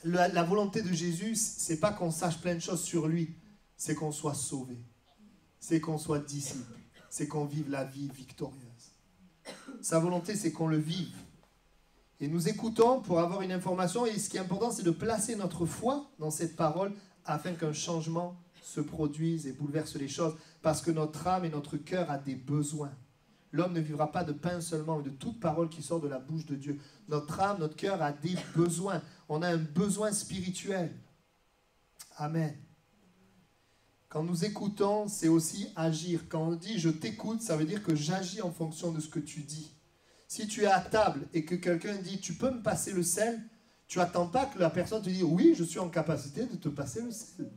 la volonté de Jésus, c'est pas qu'on sache plein de choses sur lui, c'est qu'on soit sauvé. C'est qu'on soit disciple. C'est qu'on vive la vie victorieuse. Sa volonté, c'est qu'on le vive. Et nous écoutons pour avoir une information. Et ce qui est important, c'est de placer notre foi dans cette parole afin qu'un changement se produise et bouleverse les choses. Parce que notre âme et notre cœur a des besoins. L'homme ne vivra pas de pain seulement, mais de toute parole qui sort de la bouche de Dieu. Notre âme, notre cœur a des besoins. On a un besoin spirituel. Amen. Quand nous écoutons, c'est aussi agir. Quand on dit « je t'écoute », ça veut dire que j'agis en fonction de ce que tu dis. Si tu es à table et que quelqu'un dit « tu peux me passer le sel », tu n'attends pas que la personne te dise « oui, je suis en capacité de te passer le sel ».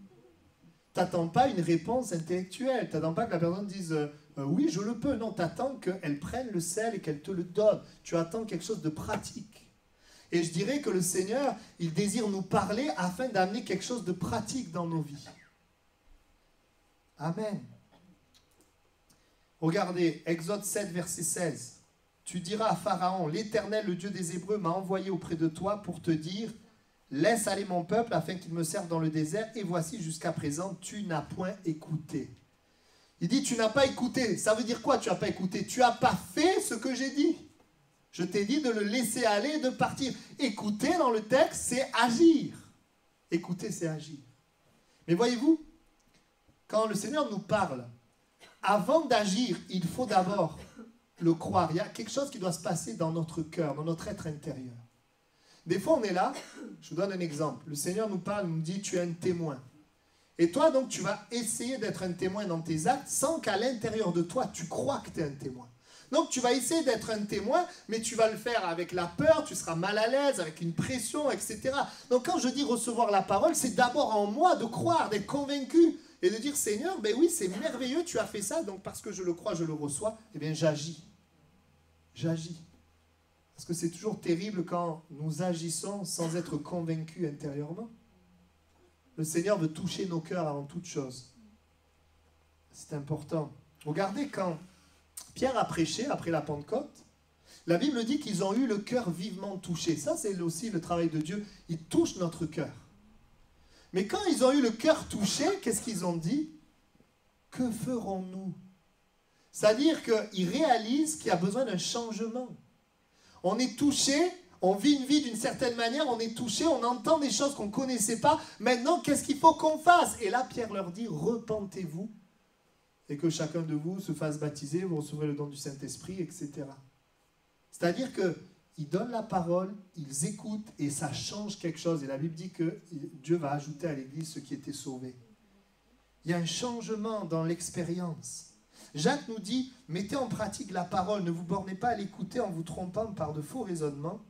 Tu n'attends pas une réponse intellectuelle. Tu n'attends pas que la personne dise oui, je le peux. Non, tu attends qu'elle prenne le sel et qu'elle te le donne. Tu attends quelque chose de pratique. Et je dirais que le Seigneur, il désire nous parler afin d'amener quelque chose de pratique dans nos vies. Amen. Regardez, Exode 7, verset 16. Tu diras à Pharaon, l'Éternel, le Dieu des Hébreux, m'a envoyé auprès de toi pour te dire, laisse aller mon peuple afin qu'il me serve dans le désert. Et voici, jusqu'à présent, tu n'as point écouté. Il dit, tu n'as pas écouté. Ça veut dire quoi, tu n'as pas écouté? Tu n'as pas fait ce que j'ai dit. Je t'ai dit de le laisser aller et de partir. Écouter dans le texte, c'est agir. Écouter, c'est agir. Mais voyez-vous, quand le Seigneur nous parle, avant d'agir, il faut d'abord le croire. Il y a quelque chose qui doit se passer dans notre cœur, dans notre être intérieur. Des fois, on est là, je vous donne un exemple. Le Seigneur nous parle, nous dit, tu es un témoin. Et toi, donc, tu vas essayer d'être un témoin dans tes actes sans qu'à l'intérieur de toi, tu crois que tu es un témoin. Donc, tu vas essayer d'être un témoin, mais tu vas le faire avec la peur, tu seras mal à l'aise, avec une pression, etc. Donc, quand je dis recevoir la parole, c'est d'abord en moi de croire, d'être convaincu et de dire, Seigneur, ben oui, c'est merveilleux, tu as fait ça, donc parce que je le crois, je le reçois, eh bien, j'agis. J'agis. Parce que c'est toujours terrible quand nous agissons sans être convaincus intérieurement. Le Seigneur veut toucher nos cœurs avant toute chose. C'est important. Regardez quand Pierre a prêché après la Pentecôte, la Bible dit qu'ils ont eu le cœur vivement touché. Ça, c'est aussi le travail de Dieu. Il touche notre cœur. Mais quand ils ont eu le cœur touché, qu'est-ce qu'ils ont dit? Que ferons-nous? C'est-à-dire qu'ils réalisent qu'il y a besoin d'un changement. On est touché, on vit une vie d'une certaine manière, on est touché, on entend des choses qu'on ne connaissait pas. Maintenant, qu'est-ce qu'il faut qu'on fasse? Et là, Pierre leur dit, repentez-vous et que chacun de vous se fasse baptiser, vous recevrez le don du Saint-Esprit, etc. C'est-à-dire qu'ils donnent la parole, ils écoutent et ça change quelque chose. Et la Bible dit que Dieu va ajouter à l'Église ceux qui étaient sauvés. Il y a un changement dans l'expérience. Jacques nous dit, mettez en pratique la parole, ne vous bornez pas à l'écouter en vous trompant par de faux raisonnements,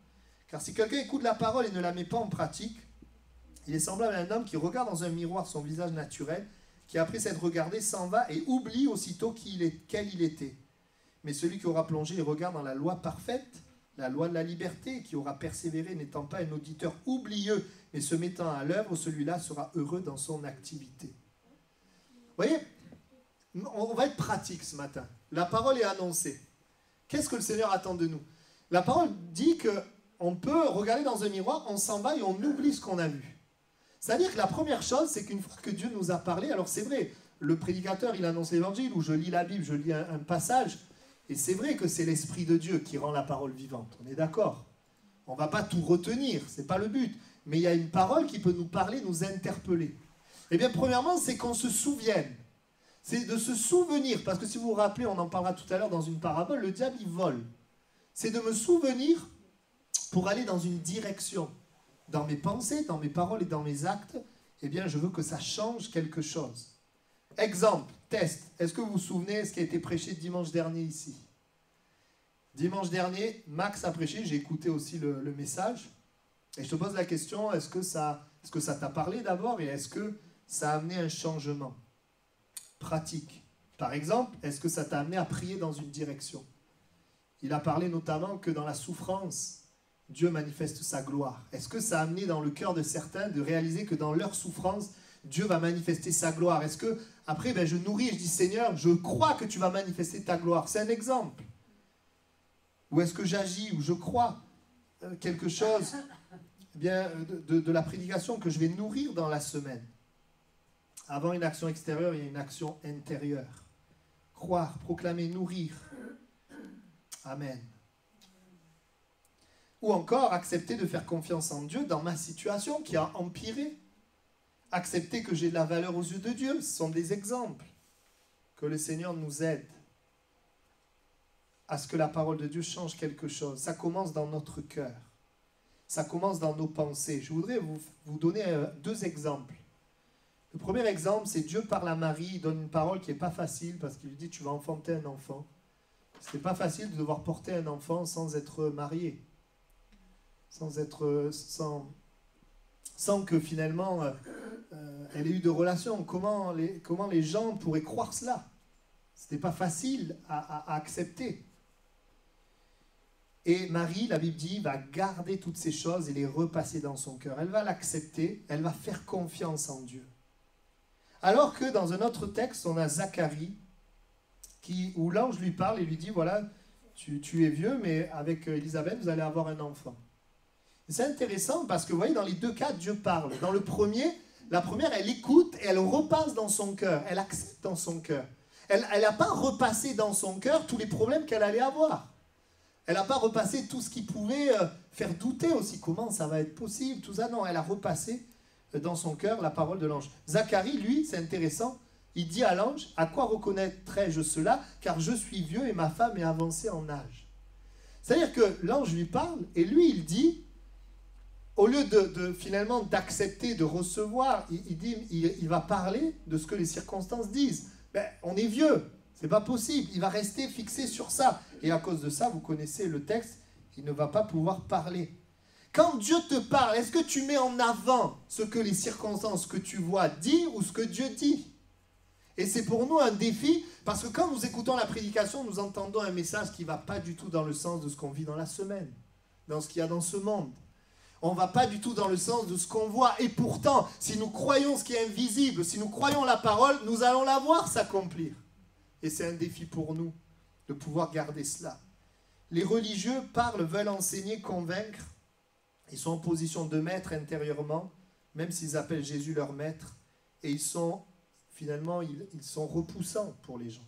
car si quelqu'un écoute la parole et ne la met pas en pratique, il est semblable à un homme qui regarde dans un miroir son visage naturel, qui après s'être regardé s'en va et oublie aussitôt quel il était. Mais celui qui aura plongé les regards dans la loi parfaite, la loi de la liberté, qui aura persévéré n'étant pas un auditeur oublieux, mais se mettant à l'œuvre, celui-là sera heureux dans son activité. Vous voyez, on va être pratique ce matin. La parole est annoncée. Qu'est-ce que le Seigneur attend de nous? La parole dit qu'on peut regarder dans un miroir, on s'en va et on oublie ce qu'on a vu. C'est-à-dire que la première chose, c'est qu'une fois que Dieu nous a parlé, alors c'est vrai, le prédicateur, il annonce l'évangile, ou je lis la Bible, je lis un passage, et c'est vrai que c'est l'Esprit de Dieu qui rend la parole vivante. On est d'accord? On ne va pas tout retenir, ce n'est pas le but. Mais il y a une parole qui peut nous parler, nous interpeller. Eh bien, premièrement, c'est qu'on se souvienne. C'est de se souvenir, parce que si vous vous rappelez, on en parlera tout à l'heure dans une parabole, le diable, il vole. C'est de me souvenir pour aller dans une direction. Dans mes pensées, dans mes paroles et dans mes actes, eh bien, je veux que ça change quelque chose. Exemple, test. Est-ce que vous vous souvenez de ce qui a été prêché dimanche dernier ici? Dimanche dernier, Max a prêché, j'ai écouté aussi le message. Et je te pose la question, est-ce que ça t'a parlé d'abord et est-ce que ça a amené un changement pratique? Par exemple, est-ce que ça t'a amené à prier dans une direction? Il a parlé notamment que dans la souffrance, Dieu manifeste sa gloire. Est-ce que ça a amené dans le cœur de certains de réaliser que dans leur souffrance, Dieu va manifester sa gloire? Est-ce que, après, je nourris et je dis, Seigneur, je crois que tu vas manifester ta gloire. C'est un exemple. Ou est-ce que j'agis, ou je crois quelque chose de la prédication que je vais nourrir dans la semaine? Avant une action extérieure, il y a une action intérieure. Croire, proclamer, nourrir. Amen. Ou encore, accepter de faire confiance en Dieu dans ma situation qui a empiré. Accepter que j'ai de la valeur aux yeux de Dieu. Ce sont des exemples. Que le Seigneur nous aide à ce que la parole de Dieu change quelque chose. Ça commence dans notre cœur. Ça commence dans nos pensées. Je voudrais vous donner deux exemples. Le premier exemple, c'est Dieu parle à Marie, il donne une parole qui n'est pas facile parce qu'il lui dit tu vas enfanter un enfant. Ce n'est pas facile de devoir porter un enfant sans être marié, sans que finalement elle ait eu de relations. Comment les gens pourraient croire cela? Ce n'était pas facile à accepter. Et Marie, la Bible dit, va garder toutes ces choses et les repasser dans son cœur. Elle va l'accepter, elle va faire confiance en Dieu. Alors que dans un autre texte, on a Zacharie, où l'ange lui parle et lui dit, voilà, tu es vieux, mais avec Élisabeth, vous allez avoir un enfant. C'est intéressant parce que, vous voyez, dans les deux cas, Dieu parle. Dans le premier, la première, elle écoute et elle repasse dans son cœur. Elle accepte dans son cœur. Elle n'a pas repassé dans son cœur tous les problèmes qu'elle allait avoir. Elle n'a pas repassé tout ce qui pouvait faire douter aussi. Comment ça va être possible, tout ça? Non, elle a repassé dans son cœur la parole de l'ange. Zacharie, lui, c'est intéressant. Il dit à l'ange, « À quoi reconnaîtrai-je cela? Car je suis vieux et ma femme est avancée en âge. » C'est-à-dire que l'ange lui parle et lui, il dit, au lieu finalement d'accepter, de recevoir, il va parler de ce que les circonstances disent. Ben, on est vieux, c'est pas possible. Il va rester fixé sur ça. Et à cause de ça, vous connaissez le texte, il ne va pas pouvoir parler. Quand Dieu te parle, est-ce que tu mets en avant ce que les circonstances que tu vois disent ou ce que Dieu dit? Et c'est pour nous un défi, parce que quand nous écoutons la prédication, nous entendons un message qui ne va pas du tout dans le sens de ce qu'on vit dans la semaine, dans ce qu'il y a dans ce monde. On ne va pas du tout dans le sens de ce qu'on voit. Et pourtant, si nous croyons ce qui est invisible, si nous croyons la parole, nous allons la voir s'accomplir. Et c'est un défi pour nous de pouvoir garder cela. Les religieux parlent, veulent enseigner, convaincre. Ils sont en position de maître intérieurement, même s'ils appellent Jésus leur maître. Et finalement, ils sont repoussants pour les gens.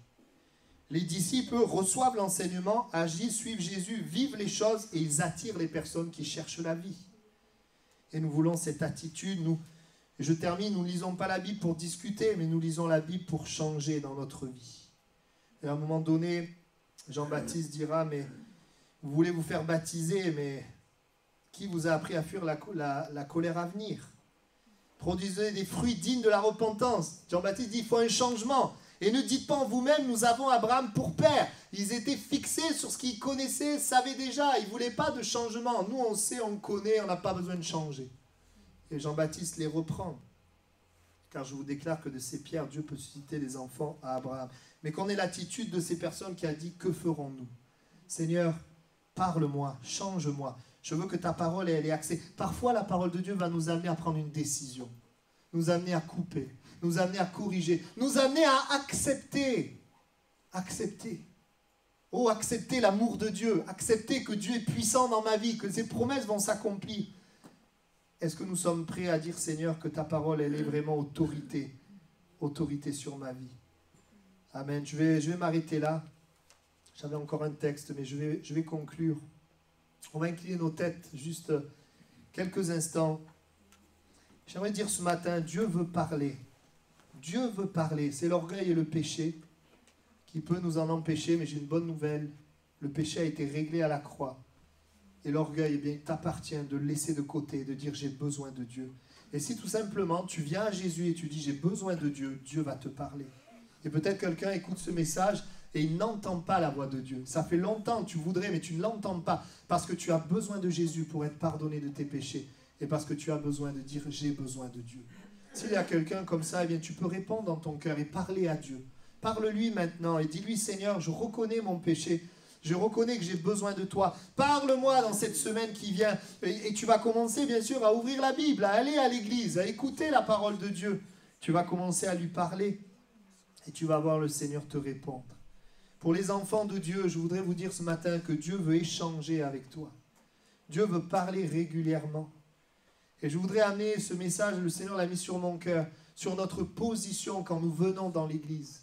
Les disciples, eux, reçoivent l'enseignement, agissent, suivent Jésus, vivent les choses et ils attirent les personnes qui cherchent la vie. Et nous voulons cette attitude. Je termine, nous ne lisons pas la Bible pour discuter, mais nous lisons la Bible pour changer dans notre vie. Et à un moment donné, Jean-Baptiste dira, mais vous voulez vous faire baptiser, mais qui vous a appris à fuir la colère à venir? Produisez des fruits dignes de la repentance. Jean-Baptiste dit, il faut un changement. Et ne dites pas en vous-même, nous avons Abraham pour père. Ils étaient fixés sur ce qu'ils connaissaient, savaient déjà. Ils ne voulaient pas de changement. Nous, on sait, on connaît, on n'a pas besoin de changer. Et Jean-Baptiste les reprend. Car je vous déclare que de ces pierres, Dieu peut susciter des enfants à Abraham. Mais qu'on ait l'attitude de ces personnes qui a dit, que ferons-nous? Seigneur, parle-moi, change-moi. Je veux que ta parole, elle est axée. Parfois, la parole de Dieu va nous amener à prendre une décision. Nous amener à couper. Nous amener à corriger, nous amener à accepter. Accepter. Oh, accepter l'amour de Dieu. Accepter que Dieu est puissant dans ma vie, que ses promesses vont s'accomplir. Est-ce que nous sommes prêts à dire, Seigneur, que ta parole, elle est vraiment autorité. Autorité sur ma vie. Amen. Je vais m'arrêter là. J'avais encore un texte, mais je vais conclure. On va incliner nos têtes juste quelques instants. J'aimerais dire ce matin, Dieu veut parler. Dieu veut parler. C'est l'orgueil et le péché qui peut nous en empêcher, mais j'ai une bonne nouvelle. Le péché a été réglé à la croix. Et l'orgueil, eh bien, il t'appartient de le laisser de côté, de dire j'ai besoin de Dieu. Et si tout simplement tu viens à Jésus et tu dis j'ai besoin de Dieu, Dieu va te parler. Et peut-être quelqu'un écoute ce message et il n'entend pas la voix de Dieu. Ça fait longtemps que tu voudrais, mais tu ne l'entends pas. Parce que tu as besoin de Jésus pour être pardonné de tes péchés. Et parce que tu as besoin de dire j'ai besoin de Dieu. S'il y a quelqu'un comme ça, eh bien, tu peux répondre dans ton cœur et parler à Dieu. Parle-lui maintenant et dis-lui, Seigneur, je reconnais mon péché. Je reconnais que j'ai besoin de toi. Parle-moi dans cette semaine qui vient. Et tu vas commencer, bien sûr, à ouvrir la Bible, à aller à l'église, à écouter la parole de Dieu. Tu vas commencer à lui parler et tu vas voir le Seigneur te répondre. Pour les enfants de Dieu, je voudrais vous dire ce matin que Dieu veut échanger avec toi. Dieu veut parler régulièrement. Et je voudrais amener ce message, le Seigneur l'a mis sur mon cœur, sur notre position quand nous venons dans l'église.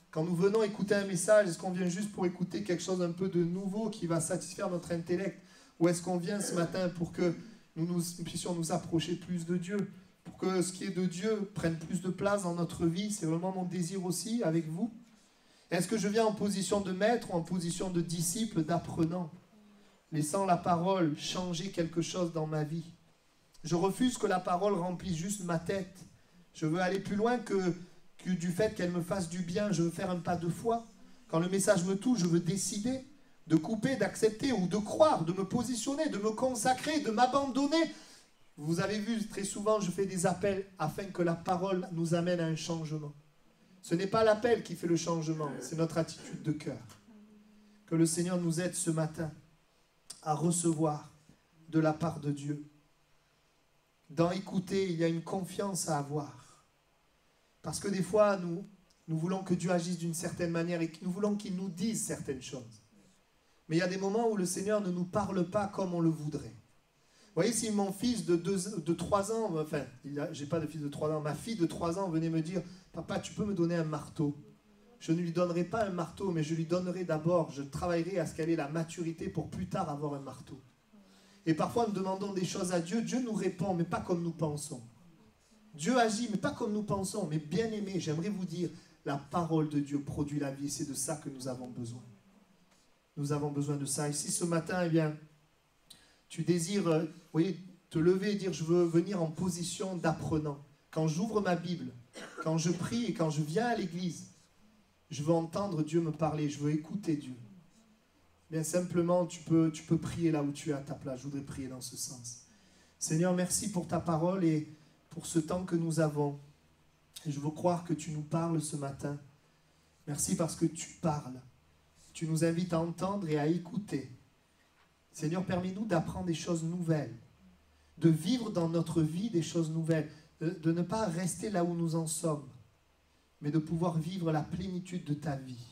Quand nous venons écouter un message, est-ce qu'on vient juste pour écouter quelque chose un peu de nouveau qui va satisfaire notre intellect? Ou est-ce qu'on vient ce matin pour que nous puissions nous approcher plus de Dieu? Pour que ce qui est de Dieu prenne plus de place dans notre vie? C'est vraiment mon désir aussi avec vous. Est-ce que je viens en position de maître ou en position de disciple, d'apprenant? Laissant la parole changer quelque chose dans ma vie. Je refuse que la parole remplisse juste ma tête. Je veux aller plus loin que du fait qu'elle me fasse du bien. Je veux faire un pas de foi. Quand le message me touche, je veux décider de couper, d'accepter ou de croire, de me positionner, de me consacrer, de m'abandonner. Vous avez vu, très souvent, je fais des appels afin que la parole nous amène à un changement. Ce n'est pas l'appel qui fait le changement, c'est notre attitude de cœur. Que le Seigneur nous aide ce matin à recevoir de la part de Dieu. Dans écouter, il y a une confiance à avoir. Parce que des fois, nous voulons que Dieu agisse d'une certaine manière et nous voulons qu'il nous dise certaines choses. Mais il y a des moments où le Seigneur ne nous parle pas comme on le voudrait. Vous voyez, si mon fils de 3 ans, enfin, j'ai pas de fils de 3 ans, ma fille de 3 ans venait me dire « Papa, tu peux me donner un marteau ?» je ne lui donnerai pas un marteau, mais je lui donnerai d'abord, je travaillerai à ce qu'elle ait la maturité pour plus tard avoir un marteau. Et parfois nous demandons des choses à Dieu, Dieu nous répond, mais pas comme nous pensons. Dieu agit, mais pas comme nous pensons. Mais bien aimé, j'aimerais vous dire, la parole de Dieu produit la vie, et c'est de ça que nous avons besoin. Nous avons besoin de ça. Ici ce matin, eh bien, tu désires, te lever et dire, je veux venir en position d'apprenant. Quand j'ouvre ma Bible, quand je prie et quand je viens à l'église, je veux entendre Dieu me parler, je veux écouter Dieu. Bien simplement, tu peux prier là où tu es à ta place. Je voudrais prier dans ce sens. Seigneur, merci pour ta parole et pour ce temps que nous avons. Et je veux croire que tu nous parles ce matin. Merci parce que tu parles. Tu nous invites à entendre et à écouter. Seigneur, permets-nous d'apprendre des choses nouvelles, de vivre dans notre vie des choses nouvelles, de ne pas rester là où nous en sommes, mais de pouvoir vivre la plénitude de ta vie.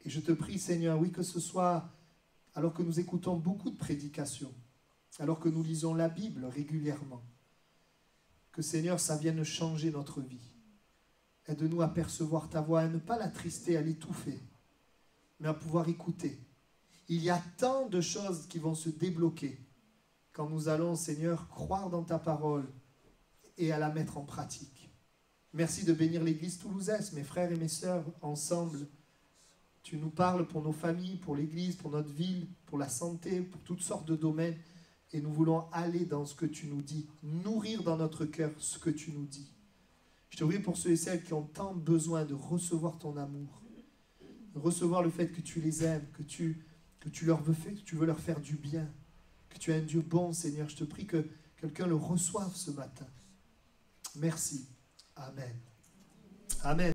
Et je te prie, Seigneur, oui, que ce soit alors que nous écoutons beaucoup de prédications, alors que nous lisons la Bible régulièrement, que, Seigneur, ça vienne changer notre vie. Aide-nous à percevoir ta voix, à ne pas l'attrister, à l'étouffer, mais à pouvoir écouter. Il y a tant de choses qui vont se débloquer quand nous allons, Seigneur, croire dans ta parole et à la mettre en pratique. Merci de bénir l'église toulousaise, mes frères et mes sœurs, ensemble. Tu nous parles pour nos familles, pour l'église, pour notre ville, pour la santé, pour toutes sortes de domaines. Et nous voulons aller dans ce que tu nous dis, nourrir dans notre cœur ce que tu nous dis. Je te prie pour ceux et celles qui ont tant besoin de recevoir ton amour, de recevoir le fait que tu les aimes, que tu veux leur faire du bien, que tu es un Dieu bon, Seigneur. Je te prie que quelqu'un le reçoive ce matin. Merci. Amen. Amen.